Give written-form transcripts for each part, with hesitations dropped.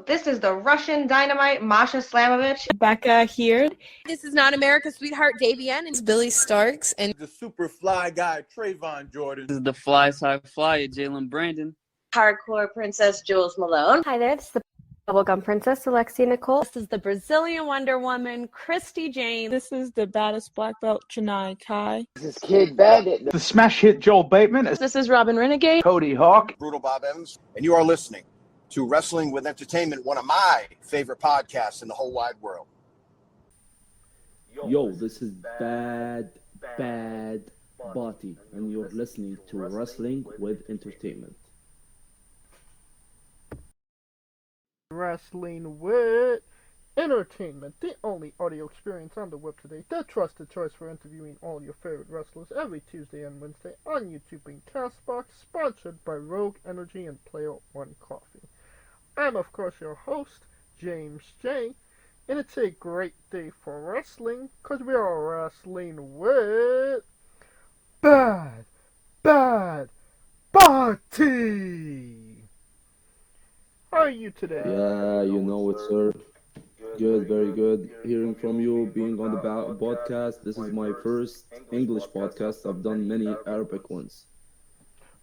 This is the Russian Dynamite, Masha Slamovich. Becca here. This is not America's Sweetheart, Davian. And It's Billy Starks. And the super fly guy, Trayvon Jordan. This is the fly side flyer, Jalen Brandon. Hardcore Princess, Jules Malone. Hi there, this is the Bubblegum Princess, Alexia Nicole. This is the Brazilian Wonder Woman, Christy Jane. This is the baddest black belt, Chennai Kai. This is Kid Bandit. The smash hit Joel Bateman. This is Robin Renegade. Cody Hawk. Brutal Bob Evans. And you are listening to Wrestling with Entertainment, one of my favorite podcasts in the whole wide world. Yo, this is Badd Bati, and you're listening to Wrestling with Entertainment. Wrestling with Entertainment, the only audio experience on the web today, the trusted choice for interviewing all your favorite wrestlers every Tuesday and Wednesday on YouTube and Castbox, sponsored by Rogue Energy and Player One Coffee. I'm, of course, your host, James J., and it's a great day for wrestling, because we are wrestling with Badd Bati! How are you today? Yeah, you know it, sir. Good, very good. Hearing from you, being on the podcast. This is my first English podcast. I've done many Arabic ones.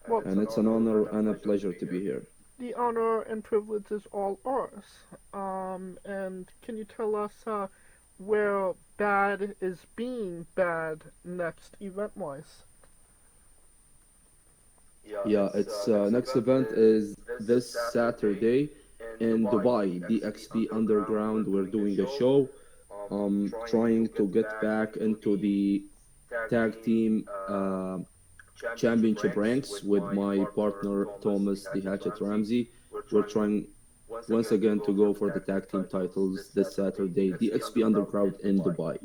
And it's an honor and a pleasure to be here. The honor and privilege is all ours. And can you tell us where Badd is being bad next event-wise? Yeah, it's next event is this Saturday in Dubai, DXP Underground. We're doing a show, trying to get back into the tag team championship ranks with my partner Thomas the Hatchet Ramsey. We're trying once again to go for the tag team titles this Saturday, DXP Underground in Dubai.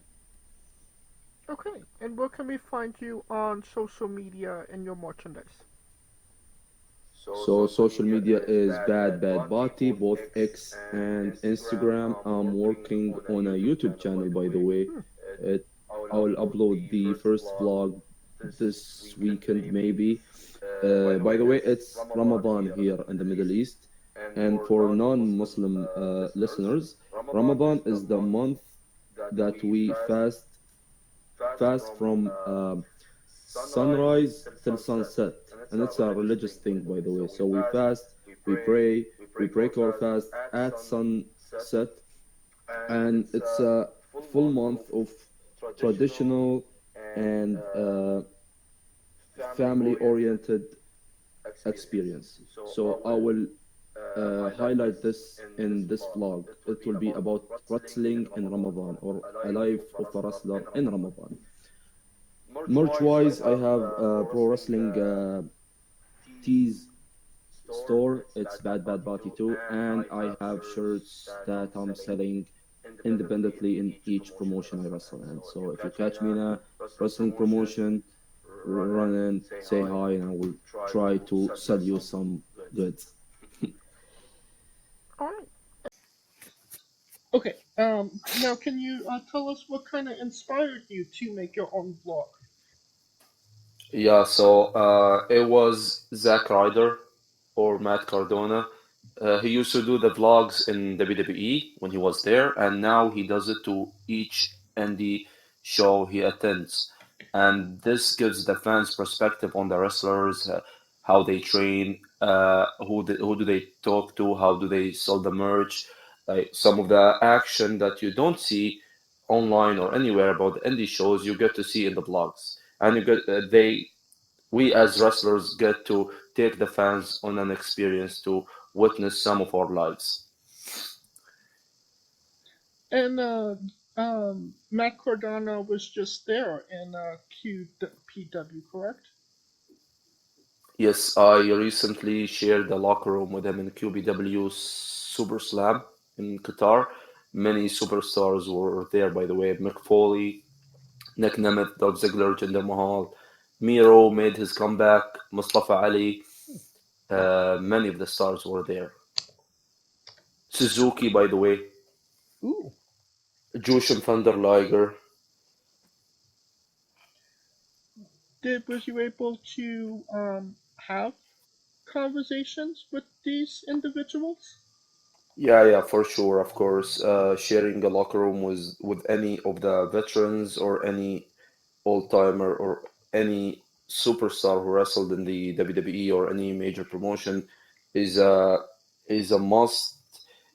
Okay, and where can we find you on social media and your merchandise? So social media is Badd Bati, both X and Instagram. I'm working on a YouTube channel, by the way. I'll upload the first vlog this weekend, maybe. By the way, it's Ramadan here in the Middle East. And for non-Muslim listeners, Ramadan is the month that we fast from sunrise till sunset, and it's a religious thing, by the way. So we fast, we break our fast at sunset, and it's a full month of traditional and family-oriented experience. So I will highlight this in this vlog. It will be about wrestling in Ramadan, or a life of a wrestler in Ramadan. Merch-wise, I have a pro wrestling tees store. It's Badd Bati too, and I have shirts that I'm selling independently in each promotion I wrestle in. So if you catch me in a wrestling promotion, run in, say hi, and I will try to sell you some goods. All right. Okay. Now, can you tell us what kind of inspired you to make your own vlog? Yeah, so it was Zack Ryder or Matt Cardona. He used to do the vlogs in WWE when he was there, and now he does it to each indie show he attends. And this gives the fans perspective on the wrestlers, how they train, who do they talk to, how do they sell the merch, some of the action that you don't see online or anywhere about the indie shows, you get to see in the vlogs. And you get we as wrestlers get to take the fans on an experience to witness some of our lives. And Matt Cardona was just there in QPW, correct? Yes, I recently shared the locker room with him in QBW Super Slam in Qatar. Many superstars were there, by the way. Mick Foley, Nick Nemeth, Dolph Ziggler, Jinder Mahal. Miro made his comeback, Mustafa Ali. Many of the stars were there. Suzuki, by the way. Ooh. Jushin Thunder Liger. Was you able to have conversations with these individuals? Yeah, for sure, of course. Sharing a locker room with any of the veterans or any old timer or any superstar who wrestled in the WWE or any major promotion is a must.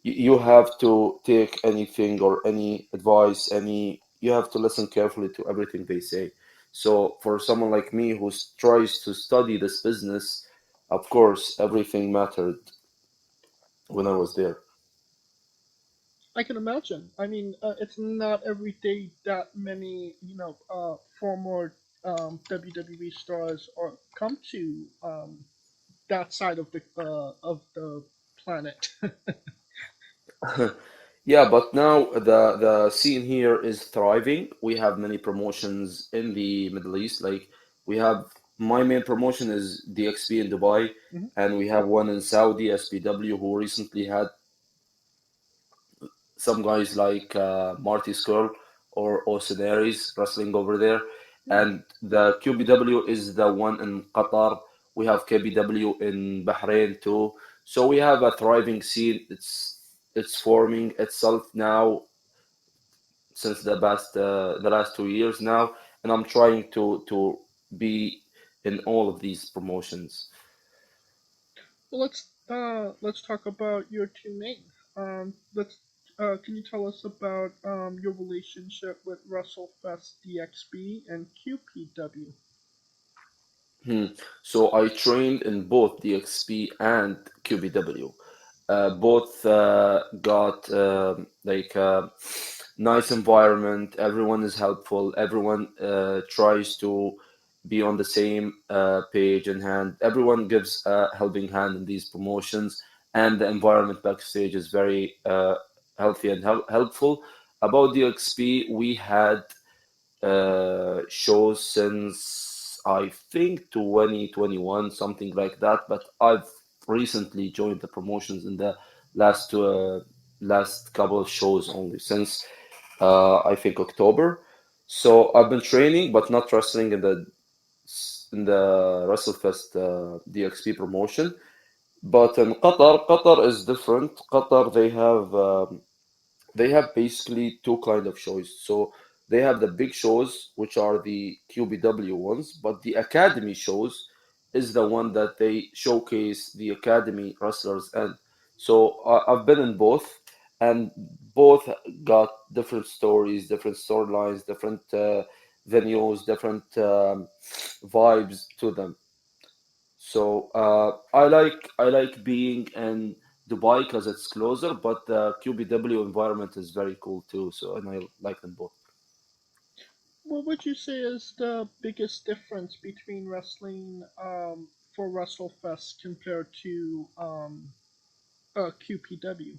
You have to take anything or any advice, you have to listen carefully to everything they say. So for someone like me who tries to study this business, of course, everything mattered when I was there. I can imagine. I mean, it's not every day that many, former WWE stars or come to that side of the planet. Yeah, but now the scene here is thriving. We have many promotions in the Middle East. Like we have my main promotion is DXP in Dubai, Mhm. and we have one in Saudi, SPW, who recently had some guys like Marty Skrull or Austin Aries wrestling over there. And the QBW is the one in Qatar. We have KBW in Bahrain too. So we have a thriving scene. It's forming itself now since the last 2 years now, and I'm trying to be in all of these promotions. Well, let's talk about your two names. Let's can you tell us about your relationship with WrestleFest DXB and QPW? Hmm. So I trained in both DXP and QBW. Both got like nice environment. Everyone is helpful. Everyone tries to be on the same page and hand. Everyone gives a helping hand in these promotions, and the environment backstage is very healthy and helpful. About DXP, we had shows since I think 2021, something like that. But I've recently joined the promotions in the last couple of shows only since I think October. So I've been training, but not wrestling in the WrestleFest DXP promotion. But in Qatar is different. Qatar they have basically two kind of shows. So they have the big shows, which are the QBW ones, but the academy shows is the one that they showcase the academy wrestlers. And so I've been in both, and both got different stories, different storylines, different venues, different vibes to them. So I like being in Dubai because it's closer, but the QBW environment is very cool too. So and I like them both. What would you say is the biggest difference between wrestling for WrestleFest compared to QPW?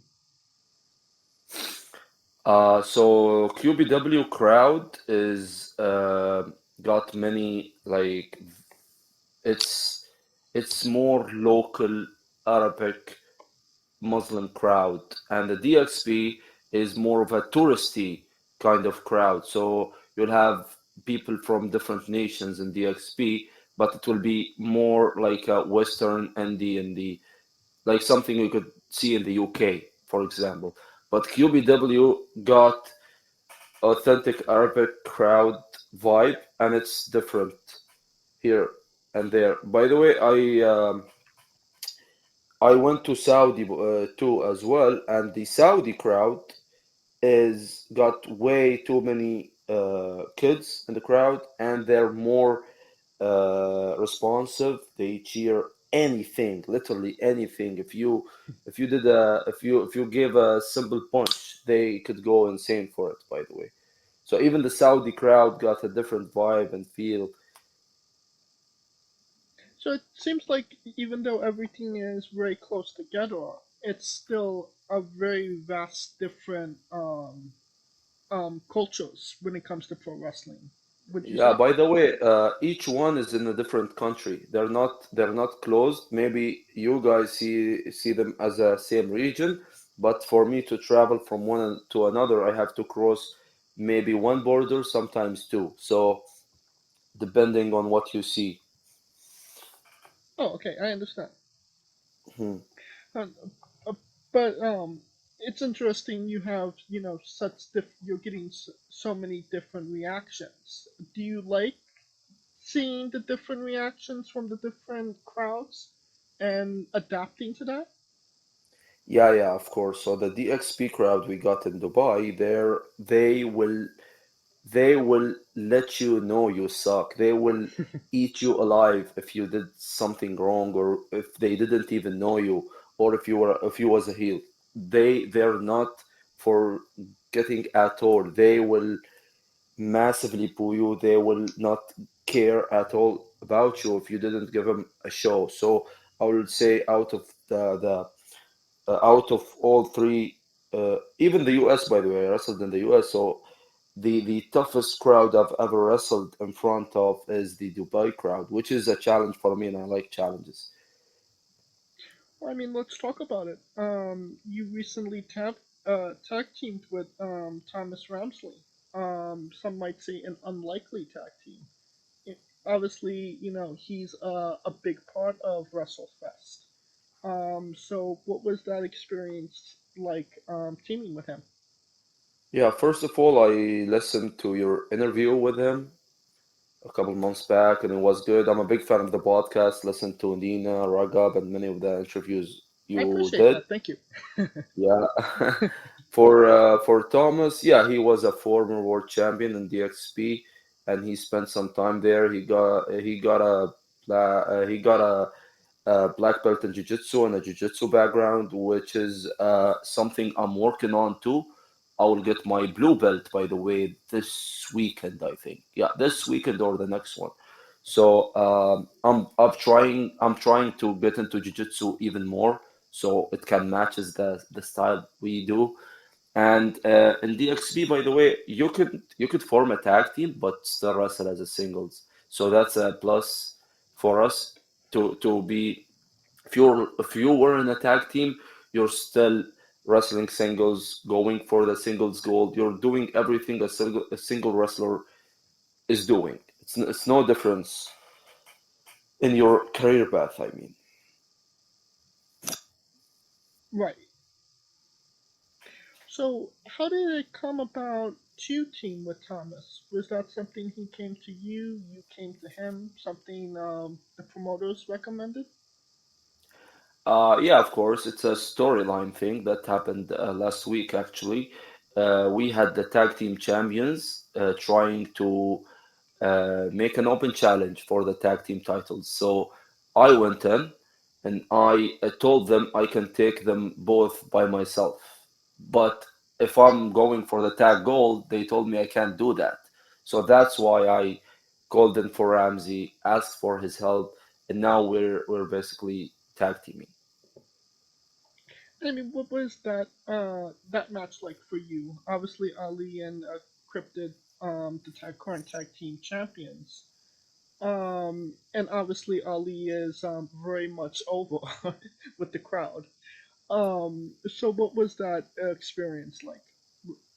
So QBW crowd is got many like it's it's more local Arabic Muslim crowd, and the DXP is more of a touristy kind of crowd. So you'll have people from different nations in DXP, but it will be more like a Western indie in the like something you could see in the UK, for example. But QBW got authentic Arabic crowd vibe, and it's different here and there. By the way, I went to Saudi too as well, and the Saudi crowd is got way too many kids in the crowd, and they're more responsive. They cheer anything, literally anything. If you give a simple punch, they could go insane for it. By the way, so even the Saudi crowd got a different vibe and feel. So it seems like even though everything is very close together, it's still a very vast different cultures when it comes to pro wrestling. Would you Yeah, say? by the way, each one is in a different country. They're not closed. Maybe you guys see them as a same region, but for me to travel from one to another, I have to cross maybe one border, sometimes two. So depending on what you see. Oh, okay, I understand. Hmm. Uh, but it's interesting you have, you're getting so many different reactions. Do you like seeing the different reactions from the different crowds and adapting to that? Yeah, of course. So the DXP crowd we got in Dubai, they will let you know you suck. They will eat you alive if you did something wrong, or if they didn't even know you, or if you was a heel. They're not for getting at all. They will massively boo you. They will not care at all about you if you didn't give them a show. So I would say out of out of all three, even the US, by the way, I wrestled in the US. So the toughest crowd I've ever wrestled in front of is the Dubai crowd, which is a challenge for me, and I like challenges. Well, I mean, let's talk about it. You recently tag teamed with Thomas Ramsey. Some might say an unlikely tag team. Obviously, he's a big part of WrestleFest. So what was that experience like teaming with him? Yeah, first of all, I listened to your interview with him a couple months back, and it was good. I'm a big fan of the podcast. Listened to Nina, Ragab, and many of the interviews I you appreciate did. that. Thank you. Yeah. For Thomas, yeah, he was a former world champion in DXP, and he spent some time there. He got a black belt in jiu-jitsu and a jiu-jitsu background, which is something I'm working on too. I will get my blue belt, by the way, this weekend, I think. Yeah, this weekend or the next one. So I'm trying to get into jiu-jitsu even more, so it can matches the style we do. And in DXB, by the way, you could form a tag team, but still wrestle as a singles. So that's a plus for us to be. If you were in a tag team, you're still wrestling singles, going for the singles gold. You're doing everything a single wrestler is doing. It's no difference in your career path, I mean. Right. So how did it come about to team with Thomas? Was that something he came to you? You came to him? Something the promoters recommended? Yeah, of course, it's a storyline thing that happened last week, actually. We had the tag team champions trying to make an open challenge for the tag team titles. So I went in and I told them I can take them both by myself. But if I'm going for the tag gold, they told me I can't do that. So that's why I called in for Ramsey, asked for his help, and now we're basically tag teaming. I mean, what was that match like for you? Obviously, Ali and Cryptid, the current tag team champions. And obviously Ali is very much over with the crowd. So what was that experience like?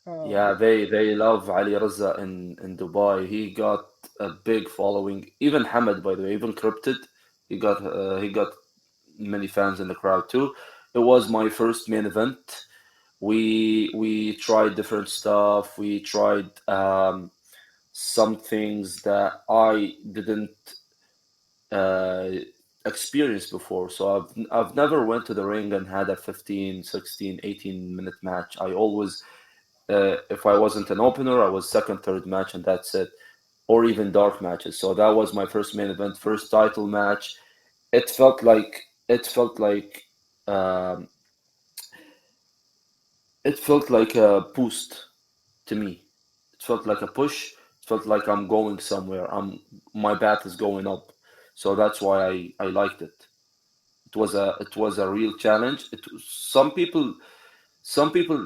Yeah, With they love Ali Raza in Dubai. He got a big following. Even Hamad, by the way, even Cryptid, he got many fans in the crowd too. It was my first main event. We tried different stuff. We tried some things that I didn't uh, experience before. So I've never went to the ring and had a 15, 16, 18 minute match. I always if I wasn't an opener, I was second, third match, and that's it, or even dark matches. So that was my first main event, first title match. It felt like um, it felt like a boost to me. It felt like a push. It felt like I'm going somewhere. My bat is going up. So that's why I liked it. It was a real challenge. Some people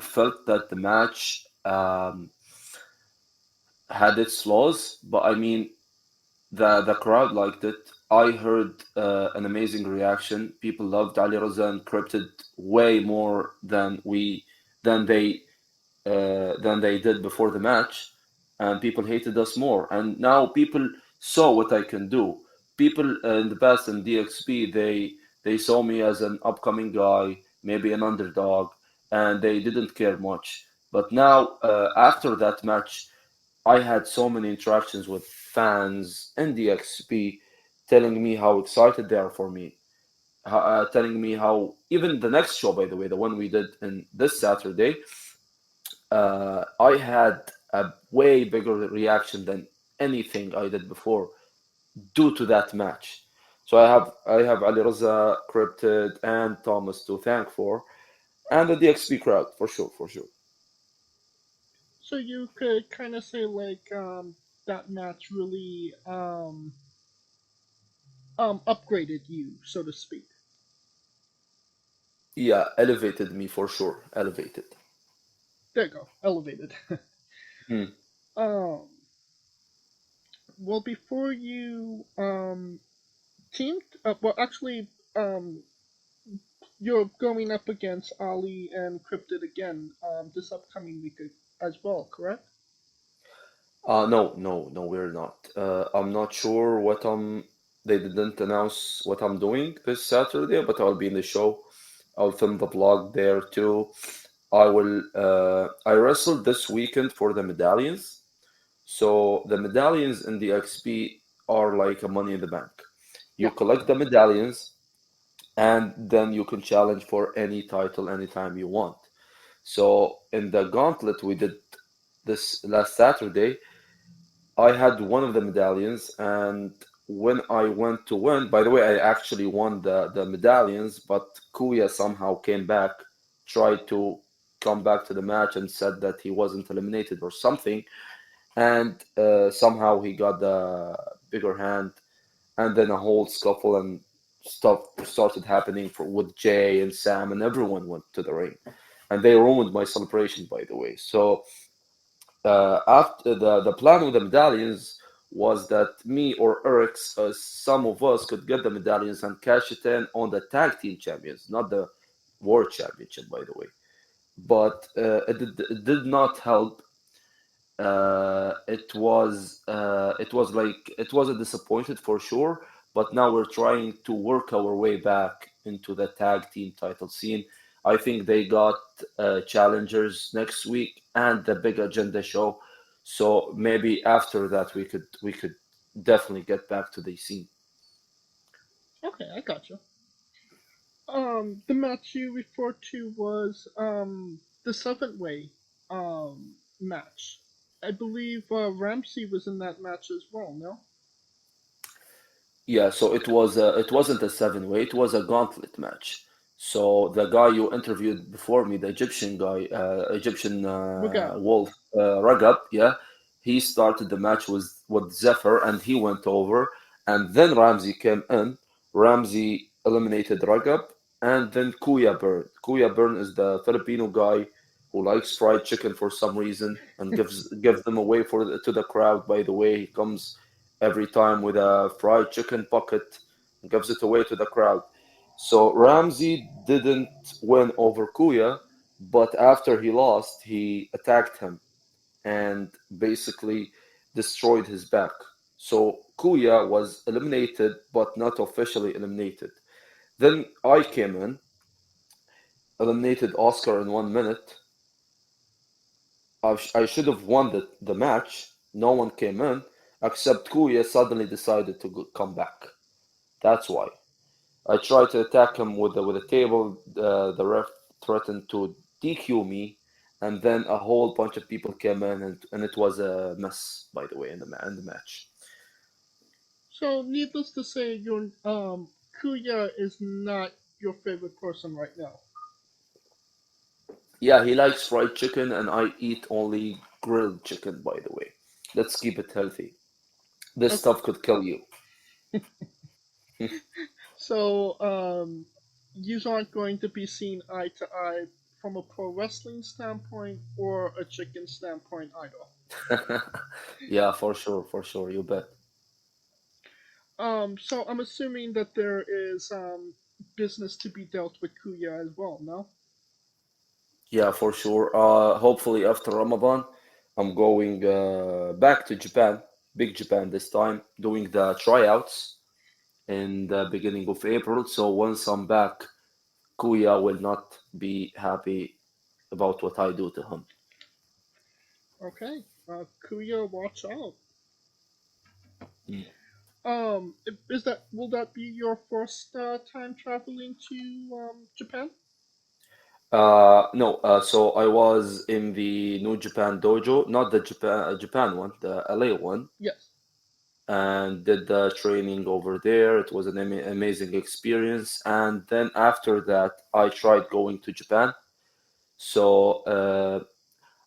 felt that the match had its flaws, but I mean the crowd liked it. I heard an amazing reaction. People loved Ali Raza and Cryptid way more than they than they did before the match, and people hated us more. And now people saw what I can do. People in the past in DXP, they saw me as an upcoming guy, maybe an underdog, and they didn't care much. But now, after that match, I had so many interactions with fans in the XP telling me how excited they are for me, telling me how even the next show, by the way, the one we did in this Saturday, I had a way bigger reaction than anything I did before due to that match. So I have Ali Raza, Cryptid, and Thomas to thank for, and the DXP crowd for sure, for sure. So you could kind of say like that match really upgraded you, so to speak. Yeah, elevated me for sure, elevated. There you go, elevated. Hmm. um, well, before you teamed, well, actually, you're going up against Ali and Cryptid again this upcoming week as well, correct? No, we're not. I'm not sure what I'm. They didn't announce what I'm doing this Saturday, but I'll be in the show. I'll film the vlog there too. I will. I wrestled this weekend for the medallions. So the medallions in the XP are like a money in the bank. You Yeah. collect the medallions, and then you can challenge for any title anytime you want. So in the gauntlet we did this last Saturday, I had one of the medallions, and when I went to win, by the way, I actually won the medallions, but Kuya somehow came back, tried to come back to the match and said that he wasn't eliminated or something, and somehow he got the bigger hand, and then a whole scuffle and stuff started happening with Jay and Sam, and everyone went to the ring, and they ruined my celebration, by the way. So after the plan with the medallions was that me or Eric, some of us could get the medallions and cash it in on the tag team champions, not the world championship, by the way. But it did not help. It was a disappointed for sure, but now we're trying to work our way back into the tag team title scene. I think they got challengers next week and the big agenda show, so maybe after that we could definitely get back to the scene. Okay, I gotcha. The match you referred to was the seventh way match. I believe Ramsey was in that match as well. No. Yeah, so it wasn't a seven-way, it was a gauntlet match. So the guy you interviewed before me, the Egyptian guy, Egyptian Ragab. wolf, Ragab, yeah, he started the match with Zephyr and he went over, and then Ramsey came in. Ramsey eliminated Ragab, and then Kuya Burn. Kuya Burn is the Filipino guy who likes fried chicken for some reason and gives them away to the crowd. By the way, he comes every time with a fried chicken bucket and gives it away to the crowd. So Ramsey didn't win over Kuya, but after he lost, he attacked him and basically destroyed his back. So Kuya was eliminated, but not officially eliminated. Then I came in, eliminated Oscar in 1 minute. I should have won the match. No one came in, except Kuya suddenly decided to come back. That's why. I tried to attack him with a table. The ref threatened to DQ me, and then a whole bunch of people came in, and it was a mess, by the way, in the match. So, needless to say, your Kuya is not your favorite person right now. Yeah, he likes fried chicken, and I eat only grilled chicken, by the way. Let's keep it healthy. This Okay. stuff could kill you. So, you aren't going to be seen eye to eye from a pro wrestling standpoint or a chicken standpoint either. Yeah, for sure, you bet. So I'm assuming that there is business to be dealt with Kuya as well, no? Yeah, for sure. Hopefully after Ramadan, I'm going back to Japan, big Japan this time, doing the tryouts in the beginning of April. So once I'm back, Kuya will not be happy about what I do to him. Okay. Kuya, watch out. Mm. Will that be your first time traveling to Japan? No, so I was in the New Japan Dojo, not the Japan one, the LA one, Yes. and did the training over there. It was an amazing experience. And then after that, I tried going to Japan. So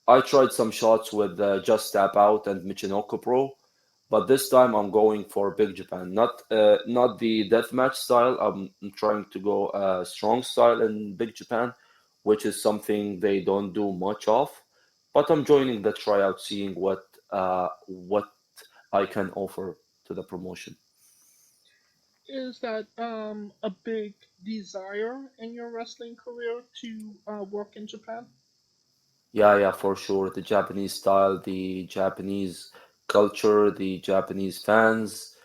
I tried some shots with Just Tap Out and Michinoku Pro, but this time I'm going for Big Japan, not the deathmatch style. I'm trying to go strong style in Big Japan, which is something they don't do much of. But I'm joining the tryout, seeing what I can offer to the promotion. Is that a big desire in your wrestling career to work in Japan? Yeah, yeah, for sure. The Japanese style, the Japanese culture, the Japanese fans.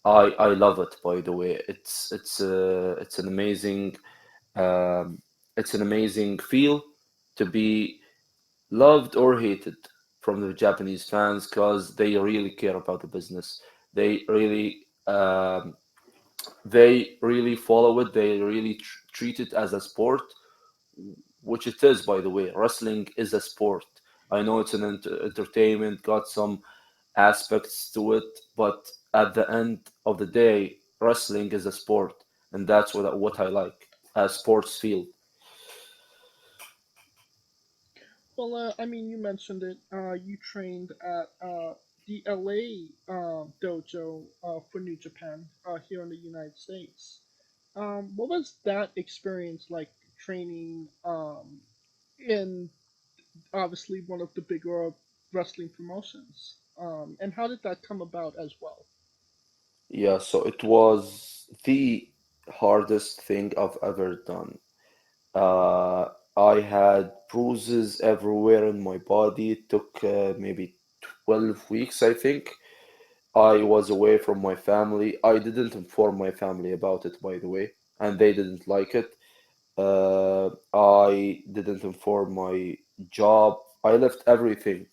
I love it, by the way. It's an amazing um, it's an amazing feel to be loved or hated from the Japanese fans because they really care about the business. They really they really follow it. They really treat it as a sport, which it is, by the way. Wrestling is a sport. I know it's an entertainment, got some aspects to it, but at the end of the day, wrestling is a sport, and that's what I like, a sports field. Well, I mean, you mentioned it. You trained at the LA dojo for New Japan here in the United States. What was that experience like training in obviously one of the bigger wrestling promotions? And how did that come about as well? Yeah, so it was the hardest thing I've ever done. Uh, I had bruises everywhere in my body. It took maybe 12 weeks, I think. I was away from my family. I didn't inform my family about it, by the way, and they didn't like it. I didn't inform my job. I left everything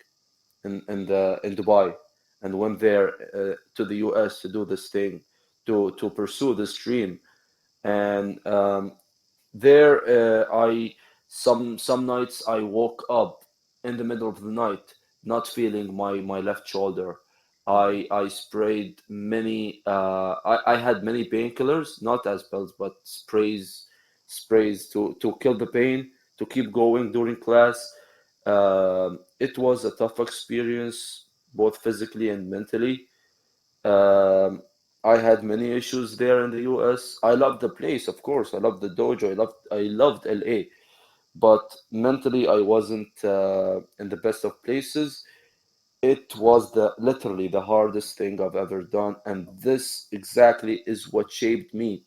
in Dubai and went there to the US to do this thing, to pursue this dream. And there, I some nights I woke up in the middle of the night, not feeling my left shoulder. I sprayed many. I had many painkillers, not as pills, but sprays to kill the pain, to keep going during class. It was a tough experience, both physically and mentally. Um, I had many issues there in the US. I loved the place, of course. I loved the dojo. I loved LA, but mentally I wasn't in the best of places. It was the literally the hardest thing I've ever done, and this exactly is what shaped me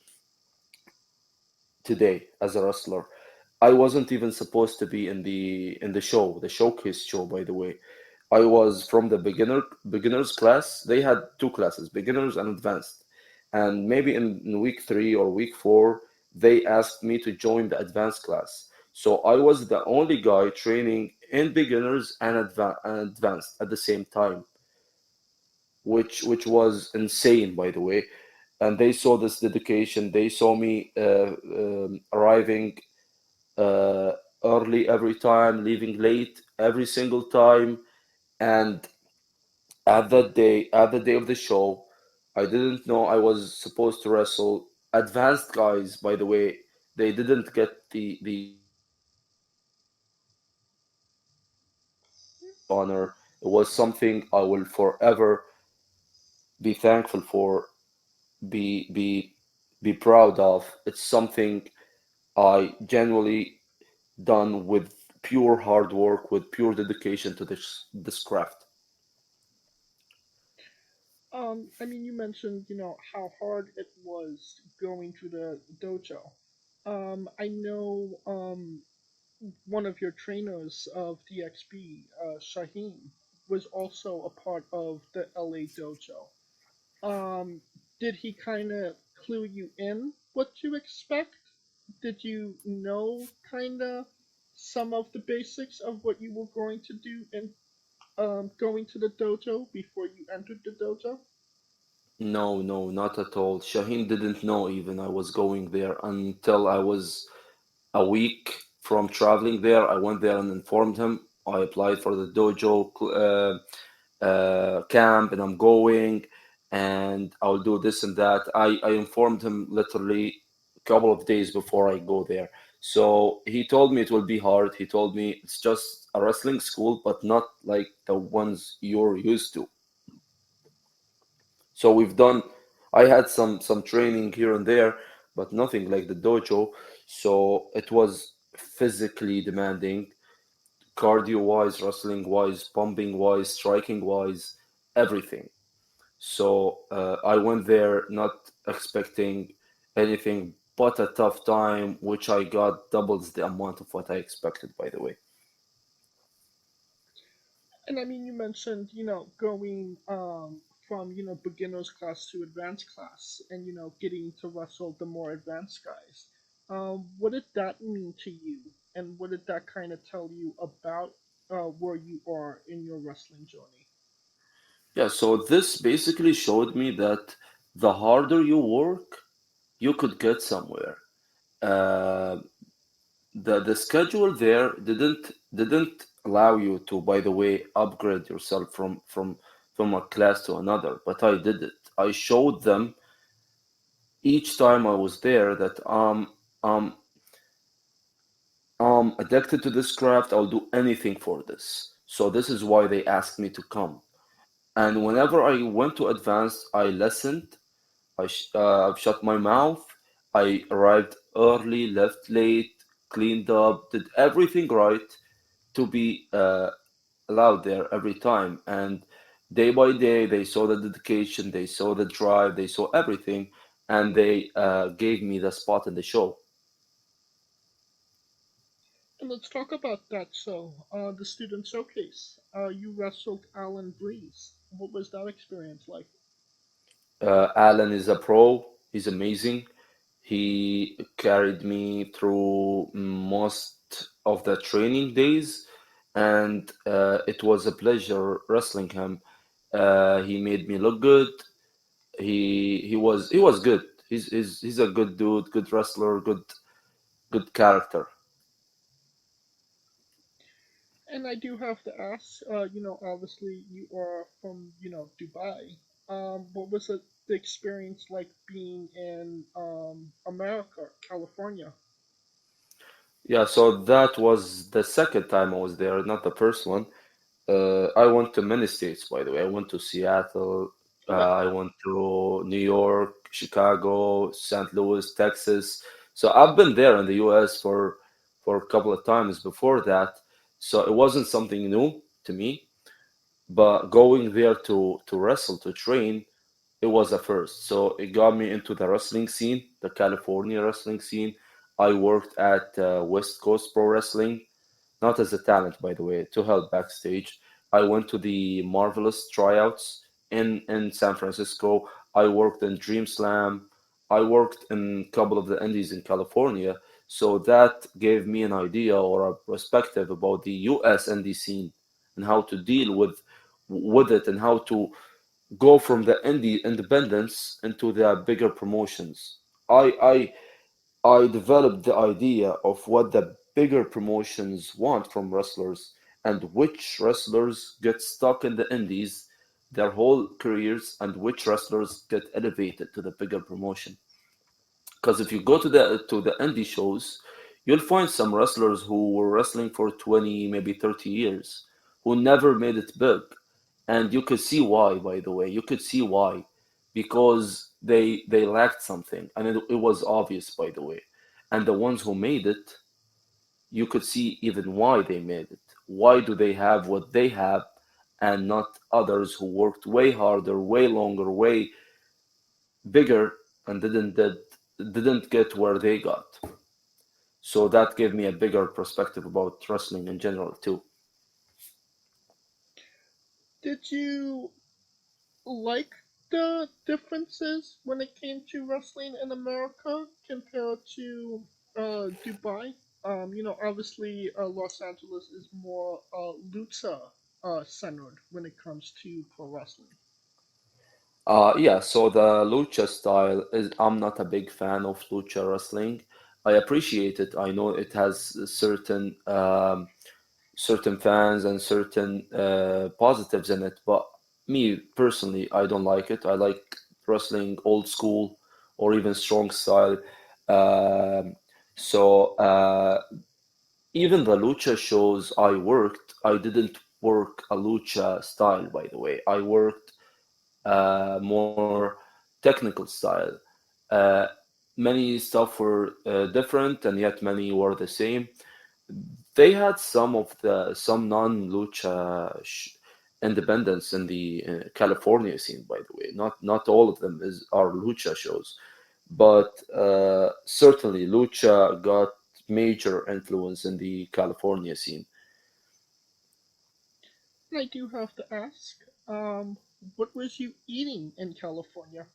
today as a wrestler. I wasn't even supposed to be in the show, the showcase show, by the way. I was from the beginners class. They had two classes, beginners and advanced. And maybe in week 3 or week 4, they asked me to join the advanced class. So I was the only guy training in beginners and advanced at the same time, which was insane, by the way. And they saw this dedication. They saw me arriving uh, early every time, leaving late every single time. And at the day of the show, I didn't know I was supposed to wrestle advanced guys. By the way, they didn't get the honor. It was something I will forever be thankful for, be be proud of. It's something I genuinely done with pure hard work, with pure dedication to this craft. I mean, you mentioned, how hard it was going to the dojo. I know one of your trainers of DXB, Shaheen, was also a part of the LA dojo. Um, did he kind of clue you in what to expect? Did you know kind of some of the basics of what you were going to do in going to the dojo before you entered the dojo? No, no, not at all. Shaheen didn't know even I was going there until I was a week from traveling there. I went there and informed him. I applied for the dojo camp and I'm going and I'll do this and that. I informed him literally a couple of days before I go there. So he told me it will be hard. He told me it's just a wrestling school, but not like the ones you're used to. So I had some training here and there, but nothing like the dojo. So it was physically demanding, cardio wise, wrestling wise, pumping wise, striking wise, everything. So I went there not expecting anything but a tough time, which I got doubles the amount of what I expected, by the way. And I mean, you mentioned, going from, beginners class to advanced class and, getting to wrestle the more advanced guys. What did that mean to you? And what did that kind of tell you about where you are in your wrestling journey? Yeah, so this basically showed me that the harder you work, you could get somewhere. Uh, the schedule there didn't allow you to, by the way, upgrade yourself from a class to another, but I did it. I showed them each time I was there that um I'm addicted to this craft. I'll do anything for this. So this is why they asked me to come. And whenever I went to advanced, I listened. I've shut my mouth. I arrived early, left late, cleaned up, did everything right to be allowed there every time. And day by day, they saw the dedication, they saw the drive, they saw everything, and they gave me the spot in the show. And let's talk about that show, the student showcase. You wrestled Alan Breeze. What was that experience like? Alan is a pro. He's amazing. He carried me through most of the training days, and it was a pleasure wrestling him. He made me look good. He was good. He's a good dude, good wrestler, good character. And I do have to ask, obviously you are from, Dubai. What was the experience like being in America, California? Yeah, so that was the second time I was there, not the first one. I went to many states, by the way. I went to Seattle, Okay. I went to New York, Chicago, St. Louis, Texas. So I've been there in the US for a couple of times before that. So it wasn't something new to me, but going there to wrestle, to train, it was a first. So it got me into the wrestling scene, the California wrestling scene. I worked at West Coast Pro Wrestling, not as a talent, by the way, to help backstage. I went to the Marvelous tryouts in San Francisco. I worked in Dream Slam. I worked in a couple of the indies in California. So that gave me an idea or a perspective about the US indie scene and how to deal with it and how to go from the indie independence into the bigger promotions. I I developed the idea of what the bigger promotions want from wrestlers and which wrestlers get stuck in the indies their whole careers and which wrestlers get elevated to the bigger promotion. Because if you go to the indie shows, you'll find some wrestlers who were wrestling for 20, maybe 30 years, who never made it big. And you could see why, by the way. You could see why. Because they lacked something. And it was obvious, by the way. And the ones who made it, you could see even why they made it. Why do they have what they have and not others who worked way harder, way longer, way bigger and didn't get where they got. So that gave me a bigger perspective about wrestling in general too. Did you like the differences when it came to wrestling in America compared to Dubai? Obviously, Los Angeles is more lucha centered when it comes to pro wrestling. Yeah, so the lucha style is, I'm not a big fan of lucha wrestling. I appreciate it. I know it has certain fans and certain positives in it, but me personally, I don't like it. I like wrestling old school or even strong style. Um, so even the lucha shows I worked, I didn't work a lucha style, by the way. I worked more technical style. Uh, Many stuff were different, and yet many were the same. They had some non-lucha independents in the California scene, by the way. Not all of them are lucha shows, but certainly lucha got major influence in the California scene. I do have to ask, what was you eating in California?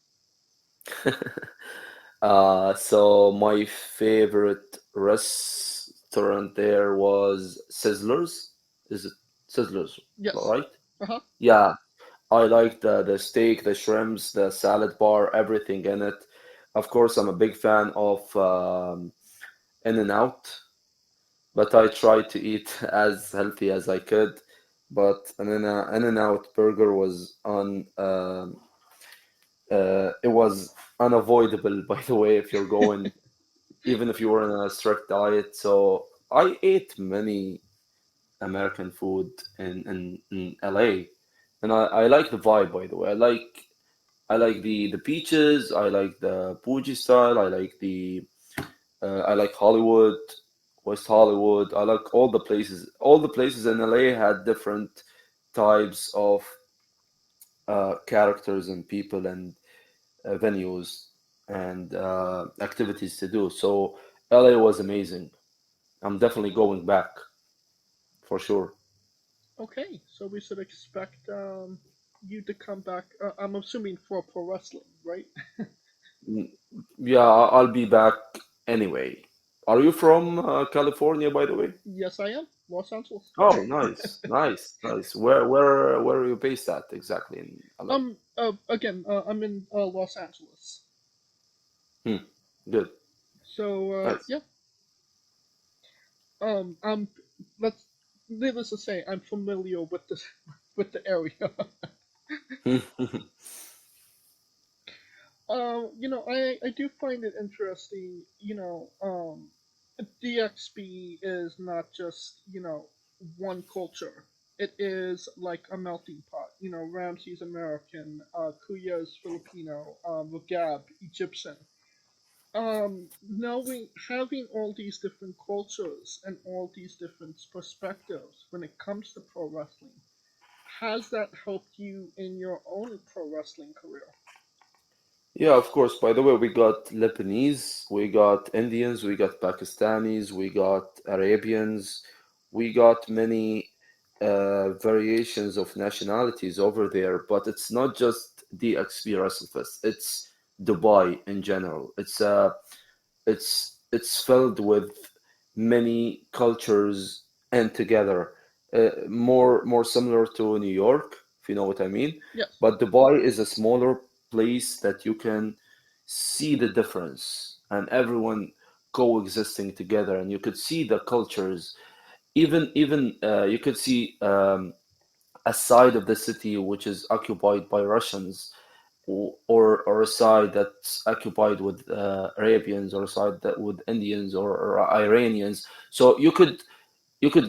So my favorite restaurant there was Sizzlers. Is it Sizzlers, Yes. right? Uh-huh. Yeah, I like the steak, the shrimps, the salad bar, everything in it. Of course, I'm a big fan of In-N-Out, but I tried to eat as healthy as I could. But an In-N-Out burger was it was unavoidable, by the way, if you're going, even if you were in a strict diet. So I ate many American food in LA, and I like the vibe, by the way. I like the beaches. I like the bougie style. I like Hollywood, West Hollywood. I like all the places. All the places in LA had different types of characters and people and venues and activities to do. So LA was amazing. I'm definitely going back for sure. Okay, so we should expect you to come back. I'm assuming for pro wrestling, right? Mm, Yeah, I'll be back anyway. Are you from California, by the way? Yes, I am. Los Angeles. Oh, nice, nice, nice. Where are you based at exactly in LA? I'm in Los Angeles. Hmm, good, So nice. yeah, I'm let's needless to say, I'm familiar with this with the area. I do find it interesting. DXB is not just one culture. It is like a melting pot. Ramsey's American, Kuya is Filipino, Rugab Egyptian. Knowing having all these different cultures and all these different perspectives when it comes to pro wrestling, has that helped you in your own pro wrestling career? Yeah, of course. By the way, we got Lebanese, we got Indians, we got Pakistanis, we got Arabians, we got many variations of nationalities over there. But it's not just DXP WrestleFest, it's Dubai in general. It's filled with many cultures and together. More similar to New York, if you know what I mean. Yes. But Dubai is a smaller place that you can see the difference and everyone coexisting together, and you could see the cultures. Even you could see a side of the city which is occupied by Russians, or a side that's occupied with Arabians, or a side that with Indians or Iranians. So you could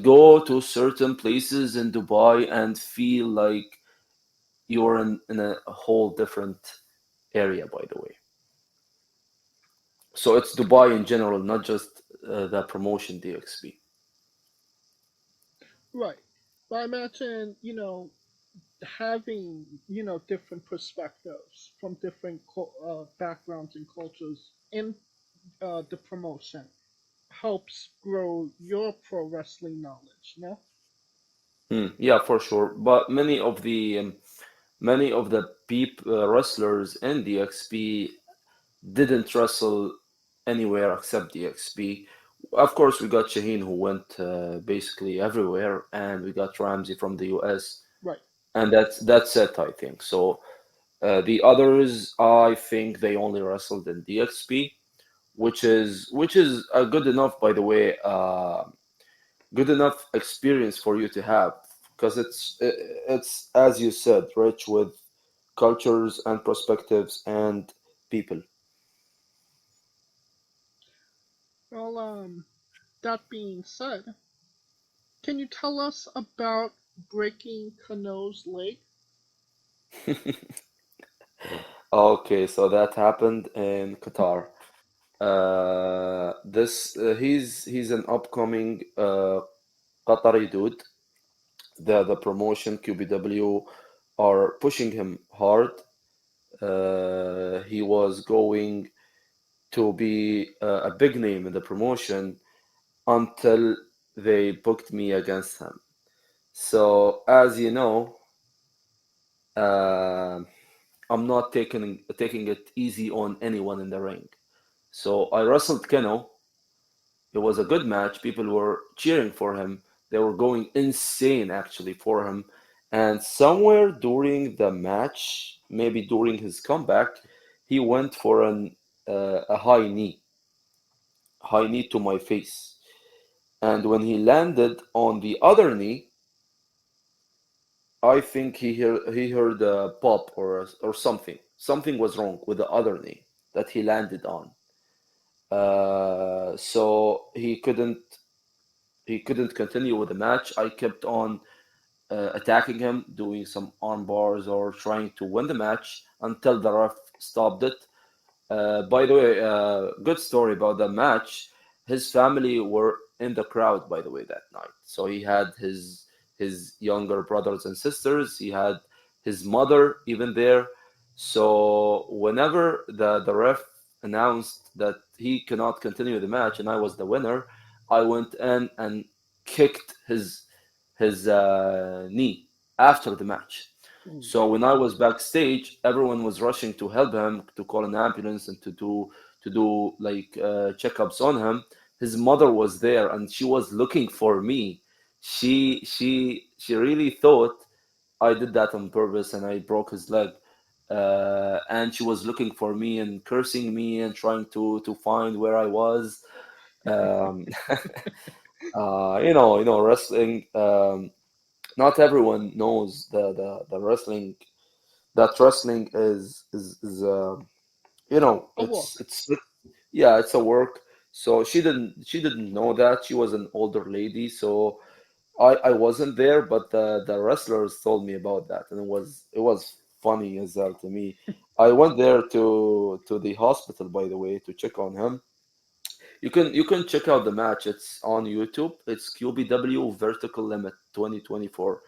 go to certain places in Dubai and feel like you're in a whole different area, by the way. So it's Dubai in general, not just the promotion DXP. Right. But I imagine, having, different perspectives from different backgrounds and cultures in the promotion helps grow your pro wrestling knowledge, no? Yeah, for sure. But many of the wrestlers in DXP didn't wrestle anywhere except DXP. Of course, we got Shaheen who went basically everywhere, and we got Ramsey from the US, Right. and that's it, I think. So the others, I think they only wrestled in DXP, which is a good enough, by the way, good enough experience for you to have, because it's as you said, rich with cultures and perspectives and people. Well, that being said, can you tell us about breaking Keno's leg? Okay, so that happened in Qatar. This he's an upcoming Qatari dude. The promotion QBW are pushing him hard. He was going to be a big name in the promotion until they booked me against him. So as you know, uh, I'm not taking it easy on anyone in the ring. So I wrestled Keno. It was a good match. People were cheering for him. They were going insane actually for him. And somewhere during the match, maybe during his comeback, he went for a high knee to my face. And when he landed on the other knee, I think he heard a pop or something. Something was wrong with the other knee that he landed on. So he couldn't continue with the match. I kept on attacking him, doing some arm bars or trying to win the match until the ref stopped it. By the way, good story about the match. His family were in the crowd, by the way, that night. So he had his younger brothers and sisters. He had his mother even there. So whenever the ref announced that he cannot continue the match and I was the winner, I went in and kicked his knee after the match. So when I was backstage, everyone was rushing to help him, to call an ambulance and to do like checkups on him. His mother was there and she was looking for me. She really thought I did that on purpose and I broke his leg. And she was looking for me and cursing me and trying to find where I was. Um, wrestling. Not everyone knows the wrestling, that wrestling is A walk. it's yeah, it's a work. So she didn't know that. She was an older lady, so I wasn't there, but the wrestlers told me about that, and it was funny as hell to me. I went there to the hospital, by the way, to check on him. You can check out the match. It's on YouTube. It's QBW Vertical Limit 2024.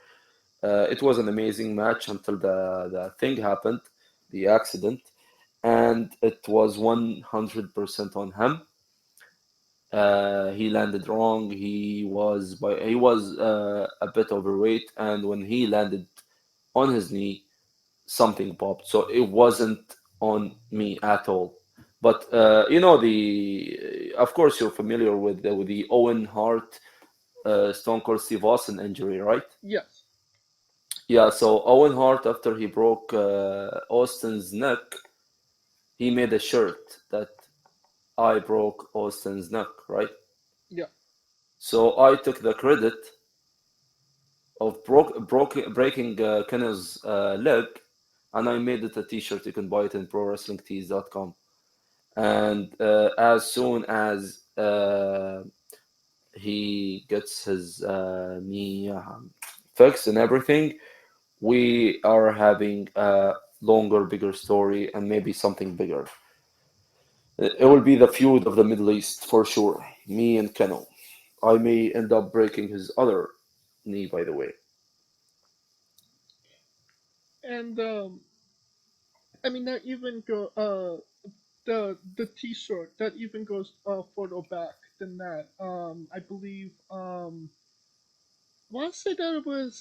It was an amazing match until the thing happened, the accident, and it was 100% on him. He landed wrong. He was a bit overweight, and when he landed on his knee, something popped. So it wasn't on me at all. But the of course you're familiar with the Owen Hart, Stone Cold Steve Austin injury, right? Yes. Yeah, so Owen Hart, after he broke Austin's neck, he made a shirt that I broke Austin's neck, right? Yeah. So I took the credit of breaking Kenna's leg, and I made it a T-shirt. You can buy it in prowrestlingtees.com. And as soon as he gets his knee fixed and everything, we are having a longer, bigger story and maybe something bigger. It will be the feud of the Middle East for sure. Me and Keno. I may end up breaking his other knee, by the way. And I mean that even go the T-shirt that even goes further back than that. I believe I want to say that it was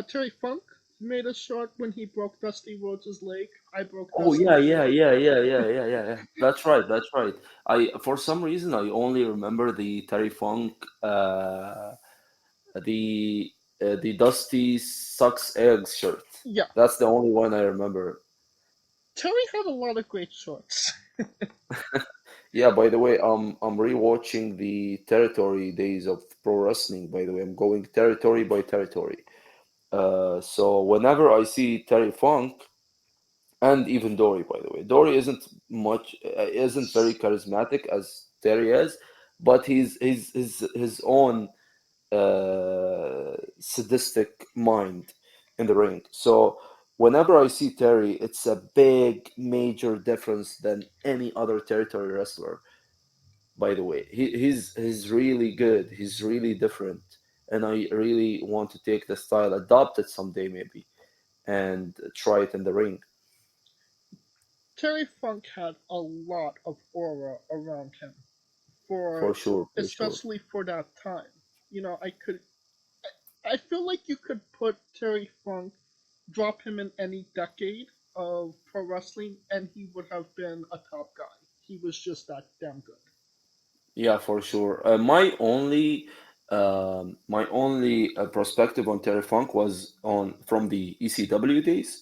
Terry Funk made a short when he broke Dusty Rhodes' leg. I broke Oh Dusty. yeah. That's right. That's right. I for some reason I only remember the Terry Funk, the the Dusty sucks eggs shirt. Yeah, That's the only one I remember. Terry had a lot of great shorts. Yeah. By the way, I'm rewatching the territory days of pro wrestling. By the way, I'm going territory by territory. So whenever I see Terry Funk. And even Dory, by the way. Dory isn't very charismatic as Terry is, but he's his own sadistic mind in the ring. So whenever I see Terry, it's a big, major difference than any other territory wrestler. By the way, he's really good. He's really different, and I really want to take the style, adopt it someday maybe, and try it in the ring. Terry Funk had a lot of aura around him, For for sure, for sure. especially for that time. You know, I feel like you could put Terry Funk, drop him in any decade of pro wrestling, and he would have been a top guy. He was just that damn good. Yeah, for sure. My only perspective on Terry Funk was on from the ECW days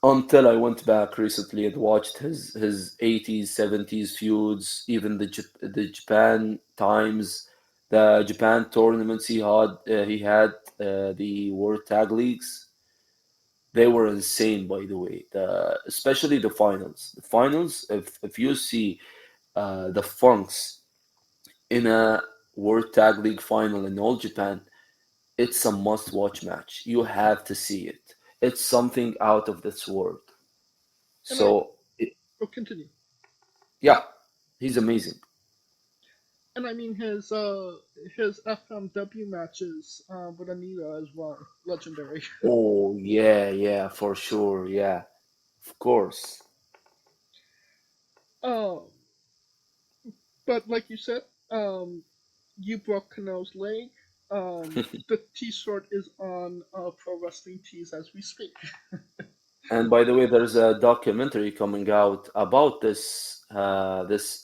until I went back recently and watched his 80s, 70s feuds, even the Japan times, the Japan tournaments he had the World Tag Leagues. They were insane, by the way. Especially the finals. The finals, if you see the Funks in a World Tag League final in All Japan, it's a must-watch match. You have to see it. It's something out of this world. And I So, will continue. yeah, he's amazing. And I mean his FMW matches with Anita as well, legendary. Oh, yeah, for sure. Yeah, of course. Um, but like you said, you broke Keno's leg. The T-shirt is on Pro Wrestling Tees as we speak. And by the way, there's a documentary coming out about this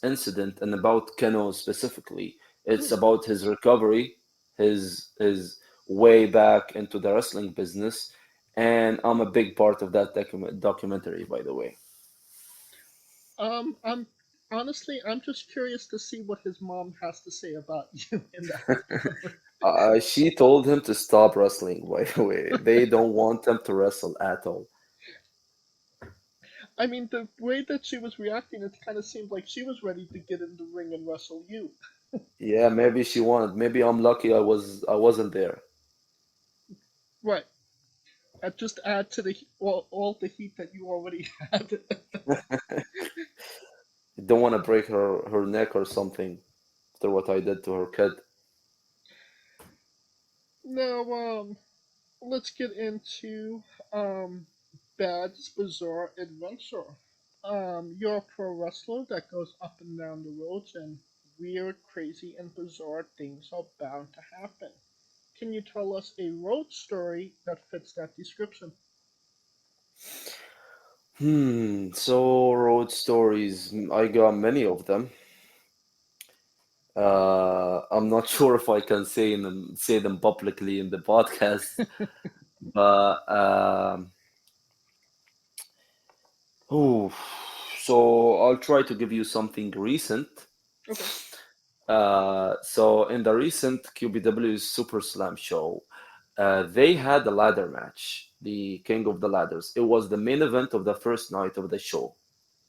incident and about Keno specifically. It's about his recovery, his way back into the wrestling business, and I'm a big part of that documentary, by the way. I'm honestly, I'm just curious to see what his mom has to say about you in that. She told him to stop wrestling, by the way. They don't want him to wrestle at all. I mean, the way that she was reacting, it kind of seemed like she was ready to get in the ring and wrestle you. Yeah, maybe she wanted. Maybe I'm lucky I wasn't there. Right. And just add to the all the heat that you already had. Don't want to break her neck or something after what I did to her kid. Now, let's get into Bad's Bizarre Adventure. You're a pro wrestler that goes up and down the roads, and weird, crazy, and bizarre things are bound to happen. Can you tell us a road story that fits that description? So road stories, I got many of them. I'm not sure if I can say them publicly in the podcast, but oh, so I'll try to give you something recent. Okay. So in the recent QBW's Super Slam show, they had a ladder match, the King of the Ladders. It was the main event of the first night of the show.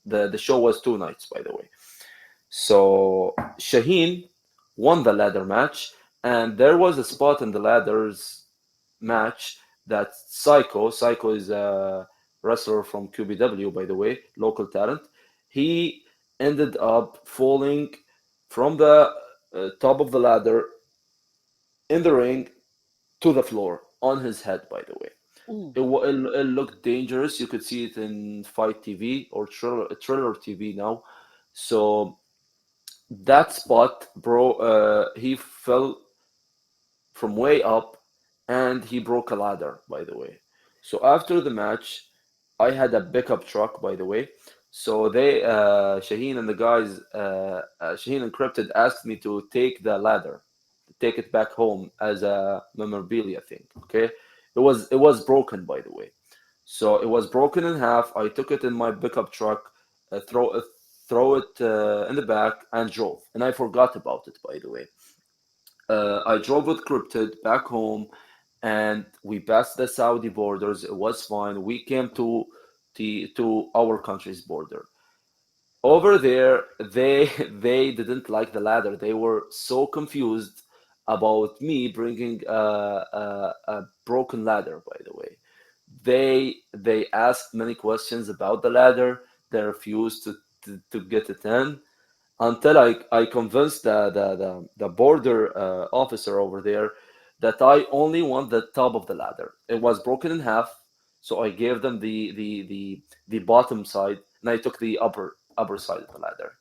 The show was 2 nights, by the way. So Shaheen won the ladder match, and there was a spot in the ladders match that Psycho is a wrestler from QBW, by the way, local talent. He ended up falling from the top of the ladder in the ring to the floor on his head, by the way. It looked dangerous. You could see it in Fight TV or Thriller TV now. So that spot, bro, he fell from way up and he broke a ladder, by the way. So after the match, I had a pickup truck, by the way. So Shaheen and the guys, Shaheen and Cryptid asked me to take the ladder, to take it back home as a memorabilia thing. Okay, it was broken, by the way. So it was broken in half. I took it in my pickup truck, throw it in the back, and drove. And I forgot about it, by the way. I drove with Cryptid back home, and we passed the Saudi borders. It was fine. We came to our country's border. Over there, they they didn't like the ladder. They were so confused about me bringing a broken ladder. By the way, they asked many questions about the ladder. They refused to get it in until I convinced the border officer over there that I only want the top of the ladder. It was broken in half, so I gave them the bottom side, and I took the upper side of the ladder.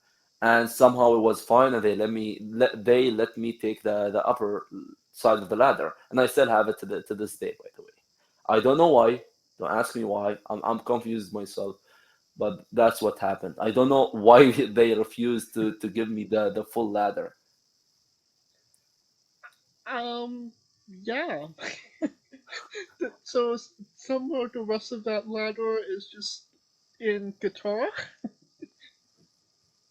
And somehow it was fine, and they let me take the upper side of the ladder, and I still have it to this day. By the way, I don't know why. Don't ask me why. I'm confused myself, but that's what happened. I don't know why they refused to give me the full ladder. Yeah. So somewhere the rest of that ladder is just in Qatar.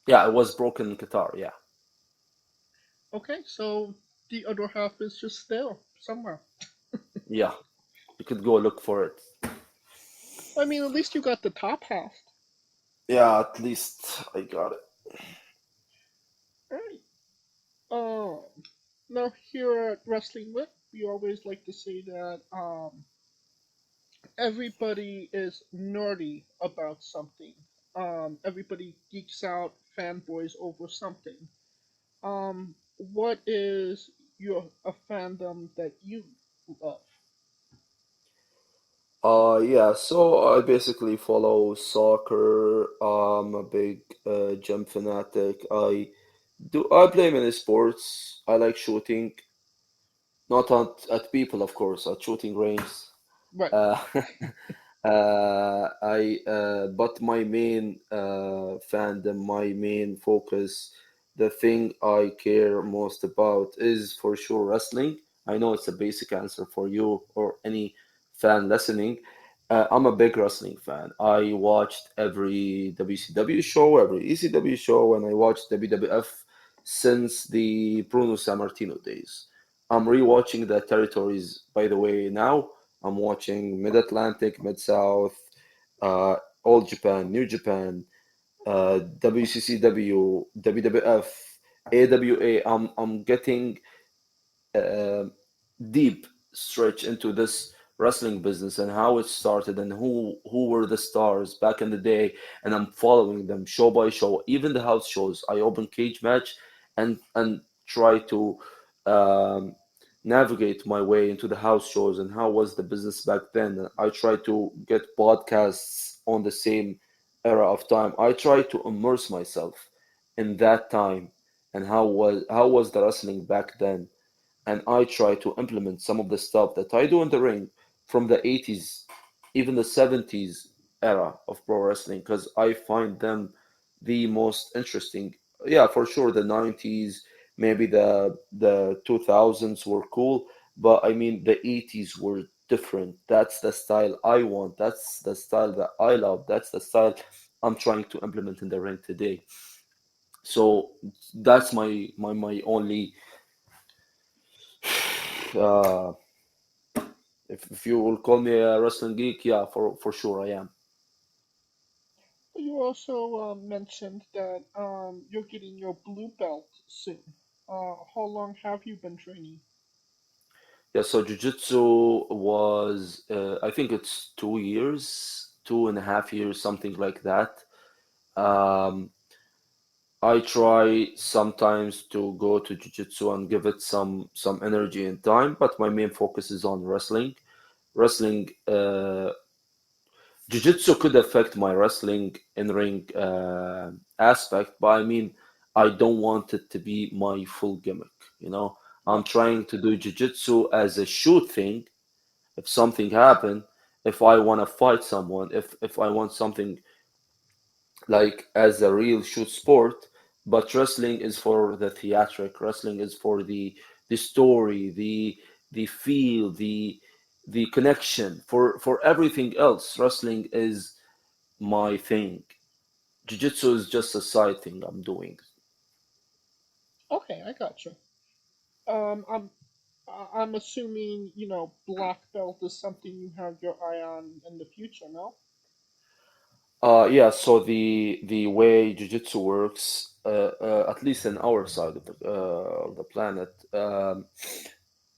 Yeah, it was broken in Qatar. Yeah, Okay, so the other half is just there somewhere. yeah. You could go look for it. I mean, at least you got the top half. Yeah, at least I got it. Alright. Now here at Wrestling Wit, we always like to say that everybody is nerdy about something. Everybody geeks out, fanboys over something. What is a fandom that you love? Yeah, so I basically follow soccer. I'm a big gym fanatic. I play many sports. I like shooting, not at people, of course, at shooting range. Right. Uh, but my main fandom, my main focus, the thing I care most about is for sure wrestling. I know it's a basic answer for you or any fan listening. I'm a big wrestling fan. I watched every WCW show, every ECW show, and I watched WWF since the Bruno Sammartino days. I'm rewatching the territories, by the way, now. I'm watching Mid Atlantic, Mid South, All Japan, New Japan, WCCW, WWF, AWA. I'm getting uh, deep stretch into this wrestling business and how it started and who were the stars back in the day, and I'm following them show by show, even the house shows. I open Cage Match and try to um, navigate my way into the house shows and how was the business back then. I try to get podcasts on the same era of time. I try to immerse myself in that time and how was the wrestling back then, and I try to implement some of the stuff that I do in the ring from the 80s, even the 70s era of pro wrestling, because I find them the most interesting. Yeah, for sure, the 90s, maybe the 2000s were cool, but I mean the 80s were different. That's the style I want. That's the style that I love. That's the style I'm trying to implement in the ring today. So that's my only uh, if you will call me a wrestling geek, yeah, for sure I am. You also mentioned that you're getting your blue belt soon. How long have you been training? Yeah, so jiu-jitsu was I think it's 2 years, 2.5 years, something like that. Um, I try sometimes to go to jiu-jitsu and give it some energy and time, but my main focus is on wrestling. Wrestling, jiu-jitsu could affect my wrestling in ring aspect, but I mean, I don't want it to be my full gimmick, you know. I'm trying to do jiu-jitsu as a shoot thing. If something happen, if I want to fight someone, if I want something like as a real shoot sport, but wrestling is for the theatric. Wrestling is for the story, the feel, the connection. For everything else, wrestling is my thing. Jiu-jitsu is just a side thing I'm doing. Okay, I gotcha. I'm I'm assuming black belt is something you have your eye on in the future, no? Yeah, so the way jiu-jitsu works, at least in our side of the planet,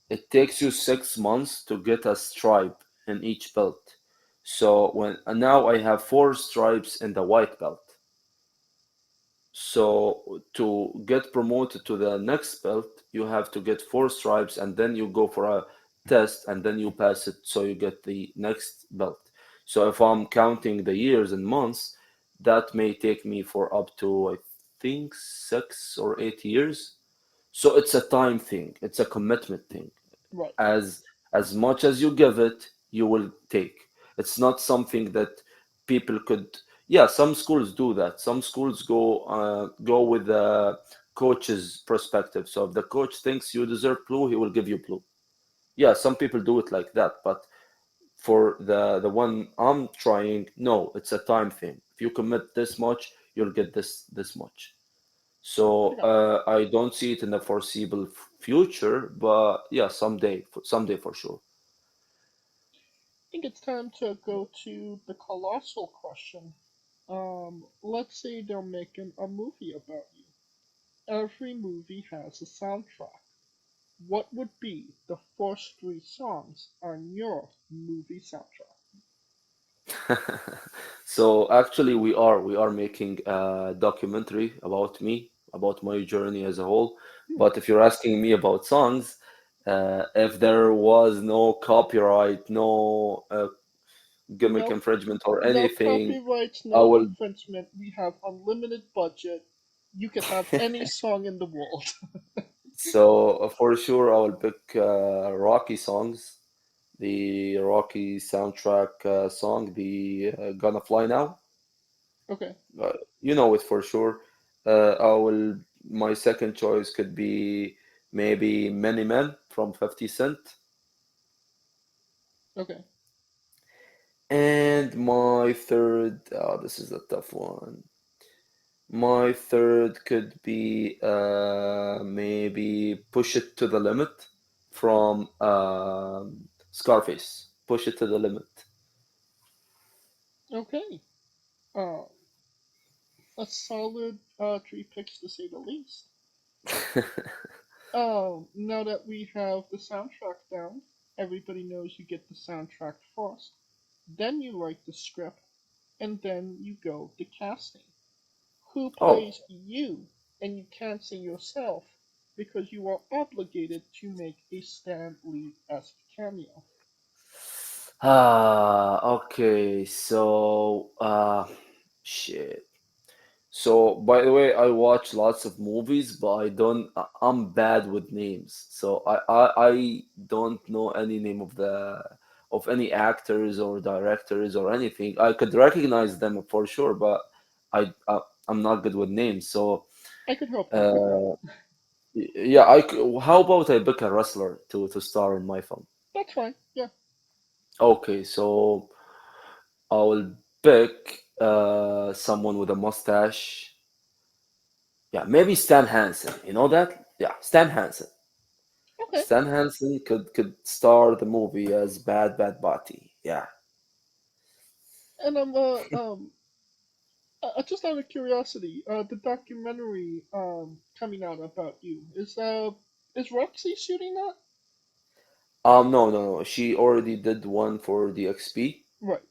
it takes you 6 months to get a stripe in each belt. So when and now I have four stripes in the white belt. So to get promoted to the next belt, you have to get four stripes, and then you go for a test, and then you pass it, so you get the next belt. So if I'm counting the years and months, that may take me for up to, I think, 6 or 8 years. So it's a time thing, it's a commitment thing. Right. As much as you give it, you will take. It's not something that people could. Yeah, some schools do that. Some schools go with the coach's perspective. So if the coach thinks you deserve blue, he will give you blue. Yeah, some people do it like that, but for the one I'm trying, no, it's a time thing. If you commit this much, you'll get this much. So I don't see it in the foreseeable future, but yeah, someday for sure. I think it's time to go to the colossal question. Let's say they're making a movie about you. Every movie has a soundtrack. What would be the first three songs on your movie soundtrack? So actually, we are making a documentary about me, about my journey as a whole. But if you're asking me about songs, if there was no copyright, no gimmick No, infringement or no anything, copyrights, I no will. infringement. We have unlimited budget. You could have any song in the world. So for sure, I will pick Rocky songs, the Rocky soundtrack song, the Gonna Fly Now. Okay, You know it for sure. I will. My second choice could be maybe Many Men from 50 Cent, okay. and my third. Oh, this is a tough one. My third could be maybe Push It to the Limit from Scarface. Push It to the Limit. Okay. Uh, a solid three picks to say the least. Now that we have the soundtrack down, everybody knows you get the soundtrack first, then you write the script, and then you go to casting. Who Oh, plays you? And you can't say yourself because you are obligated to make a Stan Lee-esque cameo. okay. So, shit. So, by the way, I watch lots of movies, but I'm bad with names. So I don't know any name of any actors or directors or anything. I could recognize them for sure, but I'm not good with names. So, I could help you with that. uh, yeah, how about I pick a wrestler to star in my film? That's fine. Yeah. Okay, so I will pick someone with a mustache. Yeah, maybe Stan Hansen. You know that? Yeah, Stan Hansen. Okay. Stan Hansen could star the movie as Badd Bati. Yeah. And just out of curiosity, the documentary coming out about you is Roxy shooting that? No. She already did one for the XP, Right.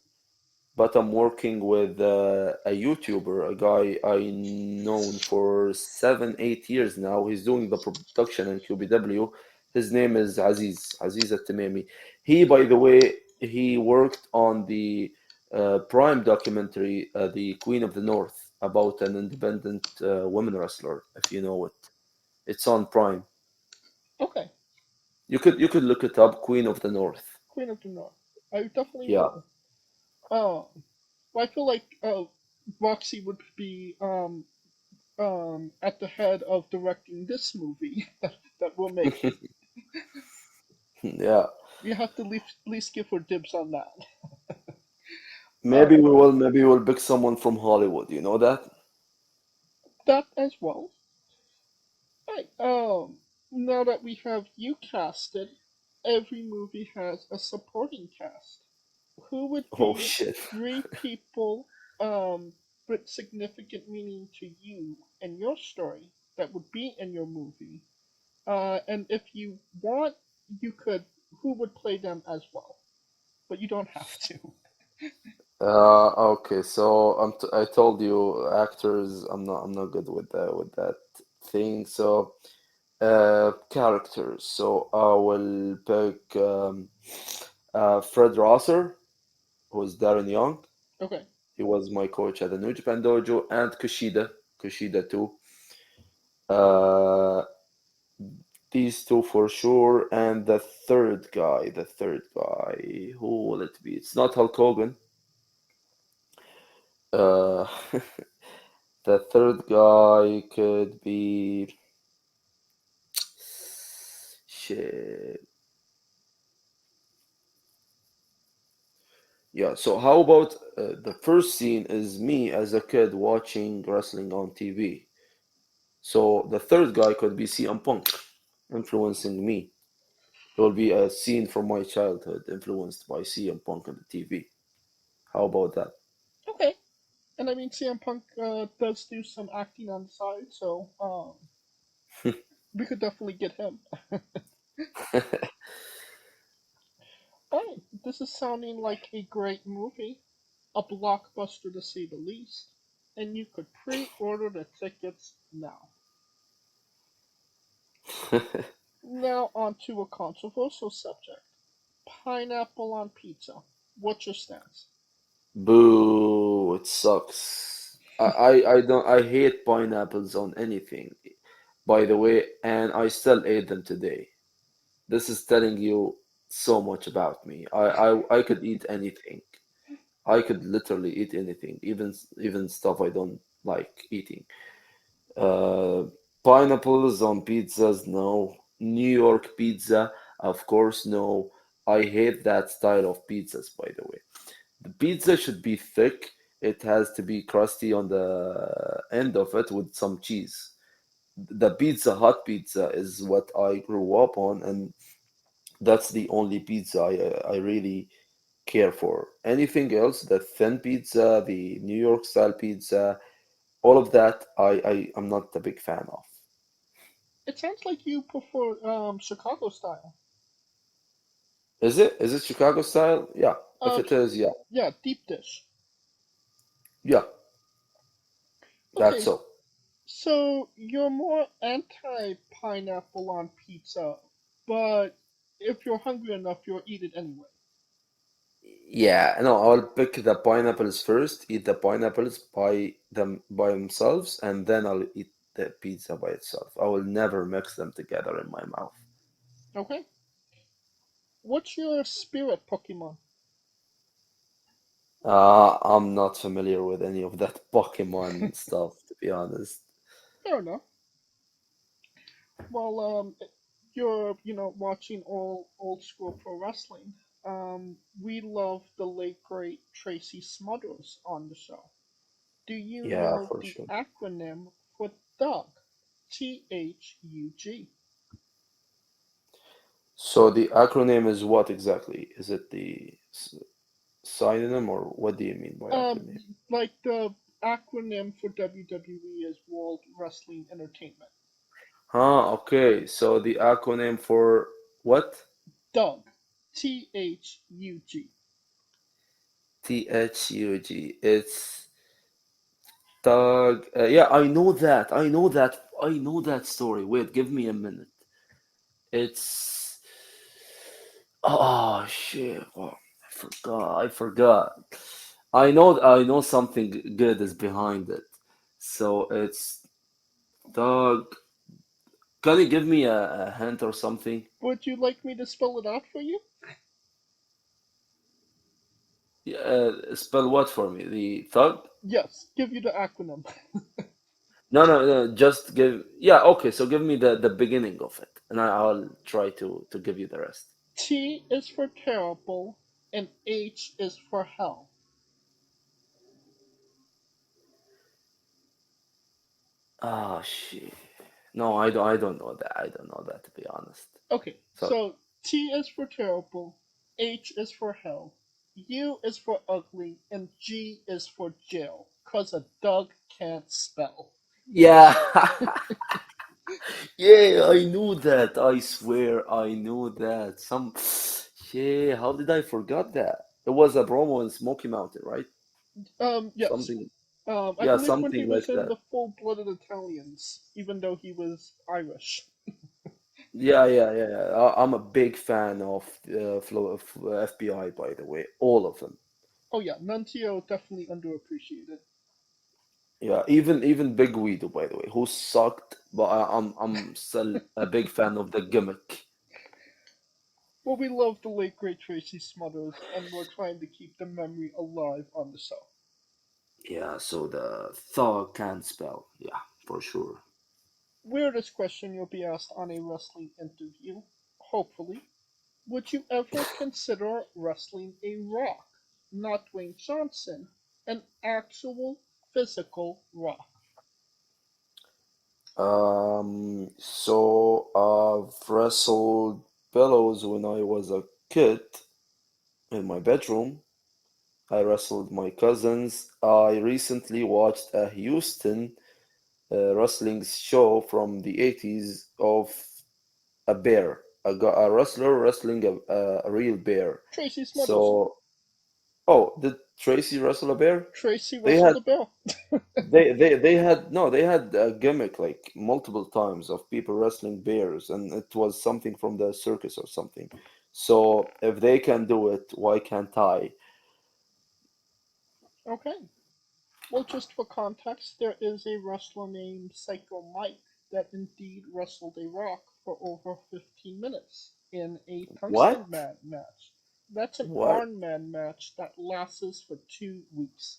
but I'm working with a YouTuber, a guy I known for 7, 8 years now. He's doing the production in QBW. His name is Aziz At-Tamimi. He, by the way, he worked on the Prime documentary, The Queen of the North, about an independent women wrestler, if you know it. It's on Prime. Okay, You could look it up, Queen of the North. Queen of the North. I definitely Yeah. will. I feel like Roxy would be at the head of directing this movie that we're making. Yeah. We have to at least give her dibs on that. Maybe we'll pick someone from Hollywood, you know that? That as well. Right. Now that we have you casted, every movie has a supporting cast. Who would Oh be shit. 3 people with significant meaning to you and your story that would be in your movie? And if you want, you could. Who would play them as well? But you don't have to. Okay, so I told you actors, I'm not good with that thing. So characters. So I will pick Fred Rosser, who's Darren Young. Okay. He was my coach at the New Japan Dojo, and Kushida too. Uh, these two for sure, and the third guy, who will it be? It's not Hulk Hogan. Uh, the third guy could be shit. Yeah, so how about the first scene is me as a kid watching wrestling on TV. So the third guy could be CM Punk influencing me. It will be a scene from my childhood influenced by CM Punk on the TV. How about that? Okay. And I mean, CM Punk does do some acting on the side, so we could definitely get him. Alright, this is sounding like a great movie, a blockbuster to say the least, and you could pre-order the tickets now. Now on to a controversial subject. Pineapple on pizza. What's your stance? Boo, it sucks. I hate pineapples on anything, by the way, and I still ate them today. This is telling you so much about me. I could eat anything. I could literally eat anything, even stuff I don't like eating. Uh, Pineapples on pizzas, no. New York pizza, of course, no. I hate that style of pizzas, by the way. The pizza should be thick. It has to be crusty on the end of it with some cheese. The pizza, hot pizza, is what I grew up on, and that's the only pizza I really care for. Anything else, the thin pizza, the New York style pizza, all of that, I'm not a big fan of. It sounds like you prefer Chicago style. Is it? Is it Chicago style? Yeah. If Uh, it is, yeah. yeah, deep dish. Yeah, that's Okay, so. so you're more anti-pineapple on pizza, but if you're hungry enough, you'll eat it anyway. Yeah, no, I'll pick the pineapples first, eat the pineapples by themselves, and then I'll eat the pizza by itself. I will never mix them together in my mouth. Okay. What's your spirit Pokemon? I'm not familiar with any of that Pokemon stuff, to be honest. Fair enough. Well, you're watching all old school pro wrestling. We love the late great Tracy Smothers on the show. Do you Yeah, know for the sure. acronym for Thug? THUG. So the acronym is what exactly? Is it the synonym, or what do you mean by Um, acronym? like the acronym for WWE is World Wrestling Entertainment. Okay. So the acronym for what? Doug. THUG. THUG. It's Thug. Yeah, I know that. I know that. I know that story. Wait, give me a minute. It's. Oh shit. Oh, I forgot. I forgot. I know something good is behind it. So it's Thug. Can you give me a hint or something? Would you like me to spell it out for you? Yeah, spell what for me? The thug? Yes, give you the acronym. No, no, no. Just give. Yeah, okay. So give me the beginning of it, and I'll try to give you the rest. T is for terrible, and H is for hell. Oh shit. No, I don't know that. I don't know that to be honest. Okay, So so T is for terrible, H is for hell, U is for ugly, and G is for jail, 'cause a dog can't spell. yeah, yeah. I knew that. I swear, I knew that. Yeah. How did I forget that? It was a promo in Smoky Mountain, right? Yes. Something. I Yeah, believe when he something was like in that. the Full-Blooded Italians, even though he was Irish. Yeah, yeah, yeah, yeah. I'm a big fan of FBI, by the way, all of them. Oh yeah, Nuncio definitely underappreciated. Yeah, even Big Guido, by the way, who sucked, but I'm still a big fan of the gimmick. Well, we love the late great Tracy Smothers, and we're trying to keep the memory alive on the show. Yeah, so the Thug can spell. Yeah, for sure. Weirdest question you'll be asked on a wrestling interview, hopefully. Would you ever consider wrestling a rock? Not Dwayne Johnson, an actual physical rock. So I've wrestled pillows when I was a kid in my bedroom. I wrestled my cousins. I recently watched a Houston wrestling show from the 80s of a bear, a wrestler wrestling a real bear. Tracy Smothers. So, oh, did Tracy wrestle a bear? Tracy They wrestled had the bell. they had no, they had a gimmick like multiple times of people wrestling bears, and it was something from the circus or something. So if they can do it, why can't I? Okay. Well, just for context, there is a wrestler named Psycho Mike that indeed wrestled a rock for over 15 minutes in a tungsten What? man match. That's an What? Iron Man match that lasts for 2 weeks.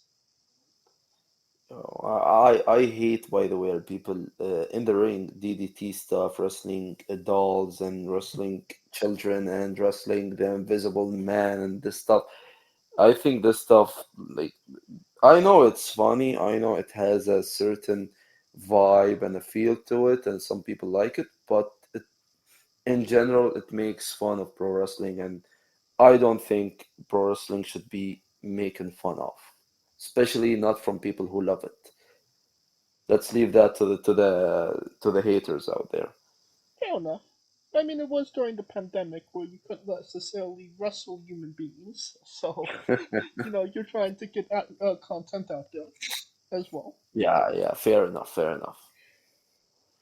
Oh, I hate, by the way, people in the ring, DDT stuff, wrestling dolls and wrestling children and wrestling the Invisible Man and this stuff. I think this stuff, like, I know it's funny. I know it has a certain vibe and a feel to it, and some people like it, but in general, it makes fun of pro wrestling, and I don't think pro wrestling should be making fun of, especially not from people who love it. Let's leave that to the haters out there. Fair enough. I mean, it was during the pandemic where you couldn't necessarily wrestle human beings, so you're trying to get content out there as well. Yeah, yeah, fair enough, fair enough.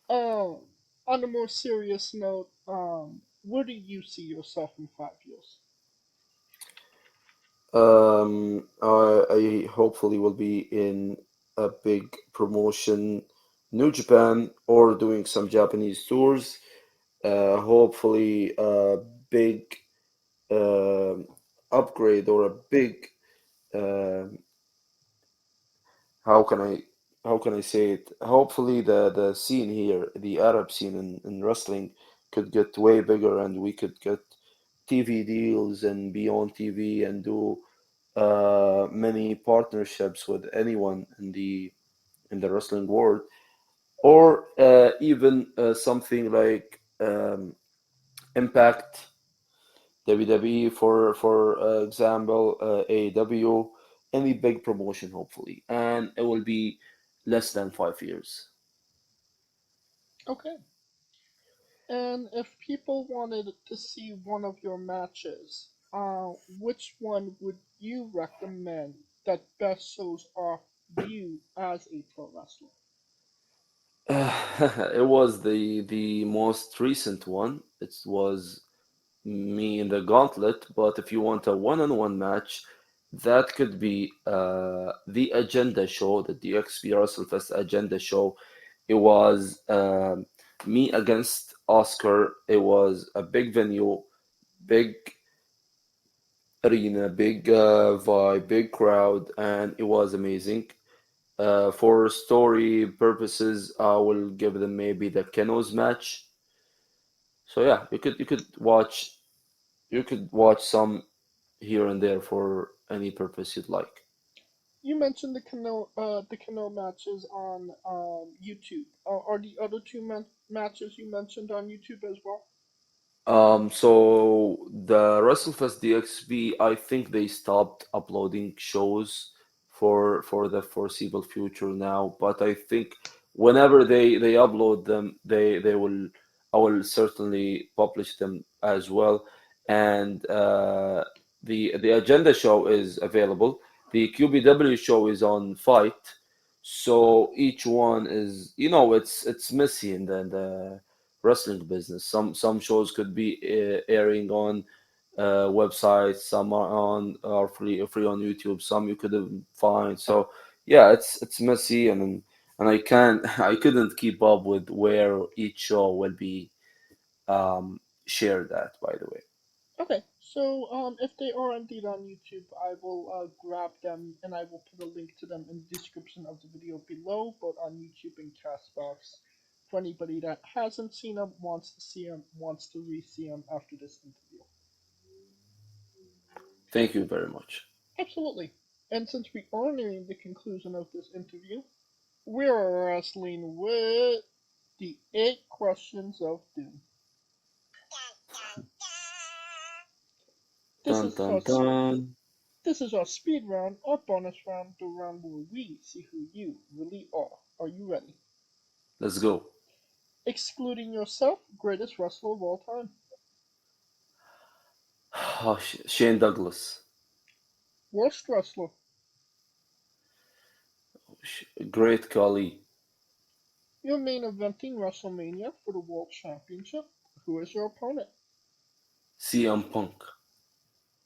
Um, on a more serious note, where do you see yourself in 5 years? I hopefully will be in a big promotion, New Japan, or doing some Japanese tours. Hopefully a big um upgrade or a big um how can I say it? Hopefully the scene here, the Arab scene in wrestling, could get way bigger and we could get TV deals and be on TV and do many partnerships with anyone in the wrestling world, or even something like Impact, WWE for example, AEW, any big promotion hopefully, and it will be less than 5 years. Okay. And if people wanted to see one of your matches, which one would you recommend that best shows off you as a pro wrestler? It was the most recent one. It was me in the gauntlet, but if you want a one-on-one match, that could be the agenda show, the DXP WrestleFest agenda show. It was Me against Oscar, it was a big venue, big arena, big vibe, big crowd, and it was amazing. For story purposes, I will give them maybe the Keno's match. So yeah, you could watch some here and there for any purpose you'd like. You mentioned the Keno matches on YouTube. Are the other two matches you mentioned on YouTube as well? So the WrestleFest DXB, I think they stopped uploading shows for the foreseeable future now. But I think whenever they upload them, they will I will certainly publish them as well. And the agenda show is available. The QBW show is on Fight, so each one is it's messy in the wrestling business. Some shows could be airing on websites, some are free on YouTube, some you couldn't find. So yeah, it's messy, and I couldn't keep up with where each show will be shared at. By the way, Okay, so if they are indeed on YouTube, I will grab them and I will put a link to them in the description of the video below, both on YouTube and Castbox, for anybody that hasn't seen them, wants to see them, wants to re-see them after this interview. thank you very much. Absolutely. And since we are nearing the conclusion of this interview, we're wrestling with the 8 questions of doom. This Dun is dun our dun. This is our speed round, our bonus round, the round where we see who you really are. Are you ready? Let's go. Excluding yourself, greatest wrestler of all time. Oh, Shane Douglas. Worst wrestler. Great Khali. You're main eventing WrestleMania for the World Championship. Who is your opponent? CM Punk.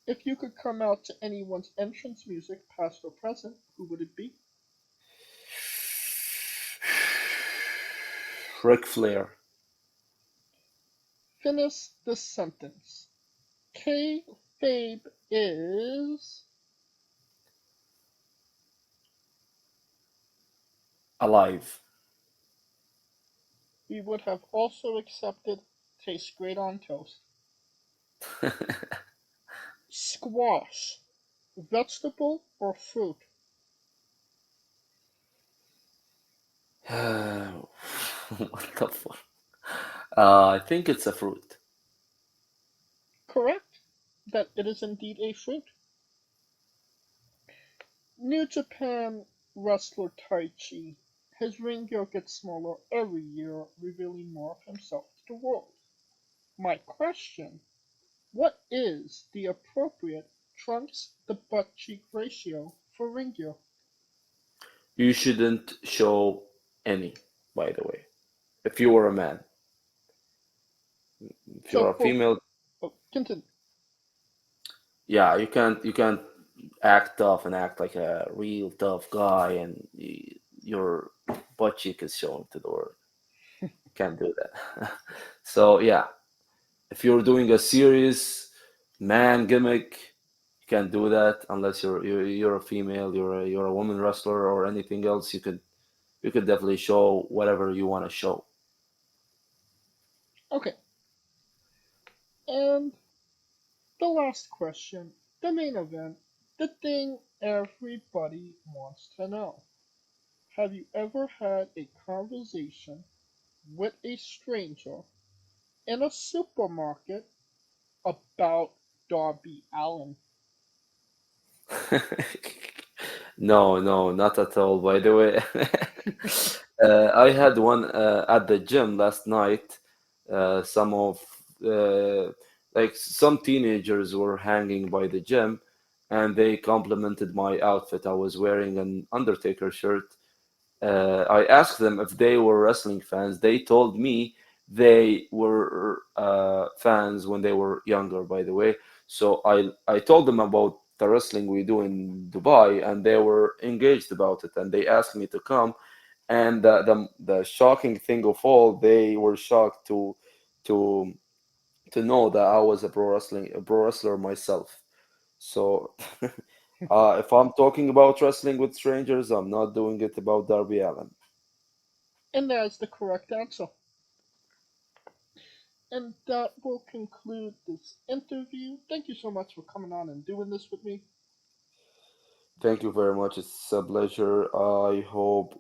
If you could come out to anyone's entrance music, past or present, who would it be? Ric Flair. Finish the sentence. Kayfabe is Alive. we would have also accepted tastes great on toast. Squash. Vegetable or fruit? What the fuck? I think it's a fruit. Correct. That it is indeed a fruit. New Japan wrestler Taichi. His ring gear gets smaller every year, revealing more of himself to the world. My question, what is the appropriate trunks to butt cheek ratio for ring gear? You shouldn't show any, by the way. If you were a man. If you're a female, Continue. yeah, you can't act tough and act like a real tough guy and your butt cheek is showing to the world. You can't do that. So yeah, if you're doing a serious man gimmick, you can't do that unless you're a female, you're a woman wrestler or anything else. You could definitely show whatever you want to show. Okay. And the last question, the main event, the thing everybody wants to know. Have you ever had a conversation with a stranger in a supermarket about Darby Allin? No, not at all. By the way, I had one at the gym last night. Some of like some teenagers were hanging by the gym, and they complimented my outfit. I was wearing an Undertaker shirt. I asked them if they were wrestling fans. They told me they were fans when they were younger, by the way. So I told them about the wrestling we do in Dubai, and they were engaged about it. And they asked me to come, And the shocking thing of all, they were shocked to know that I was a pro wrestler myself. So if I'm talking about wrestling with strangers, I'm not doing it about Darby Allin. And that's the correct answer. And that will conclude this interview. Thank you so much for coming on and doing this with me. Thank you very much. It's a pleasure. I hope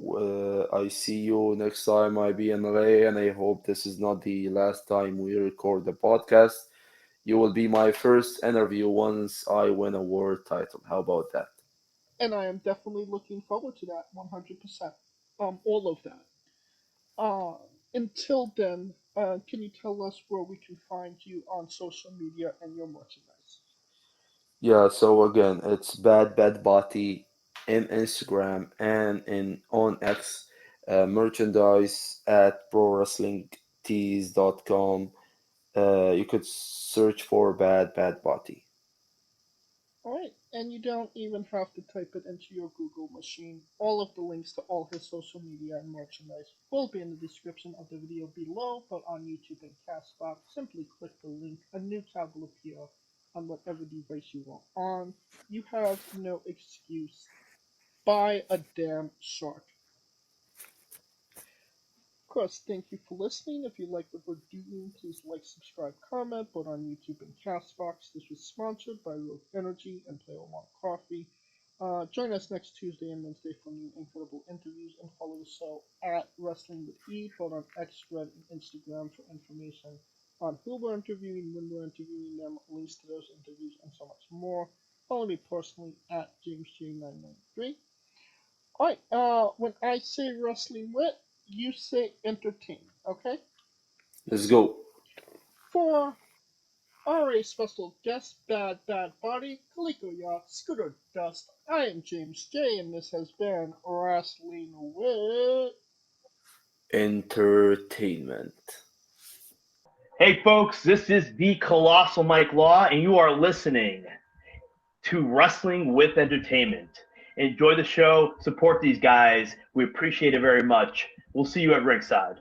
I see you next time I be in LA, and I hope this is not the last time we record the podcast. You will be my first interview once I win a world title. How about that? And I am definitely looking forward to that 100%. All of that. Until then, can you tell us where we can find you on social media and your merchandise? Yeah, so again, it's Badd Bati in Instagram and in on X, merchandise at prowrestlingtees.com. You could search for Badd Bati. Alright, and you don't even have to type it into your Google machine. All of the links to all his social media and merchandise will be in the description of the video below, but on YouTube and Castbox, simply click the link. A new tab will appear on whatever device you are on. You have no excuse. Buy a damn shark. Of course, thank you for listening. If you like what we're doing, please like, subscribe, comment, both on YouTube and Castbox. This was sponsored by Rogue Energy and Player One Coffee. Join us next Tuesday and Wednesday for new incredible interviews, and follow the show at Wrestling with E, both on X, Red, and Instagram for information on who we're interviewing, when we're interviewing them, links to those interviews, and so much more. Follow me personally at JamesJ993. Alright, when I say wrestling with, you say entertainment, okay? Let's go. For our special guest, Badd Bati, Kaliko Yacht, Scooter Dust, I am James J, and this has been Wrestling with Entertainment. Hey, folks, this is the Colossal Mike Law, and you are listening to Wrestling with Entertainment. Enjoy the show. Support these guys. We appreciate it very much. We'll see you at ringside.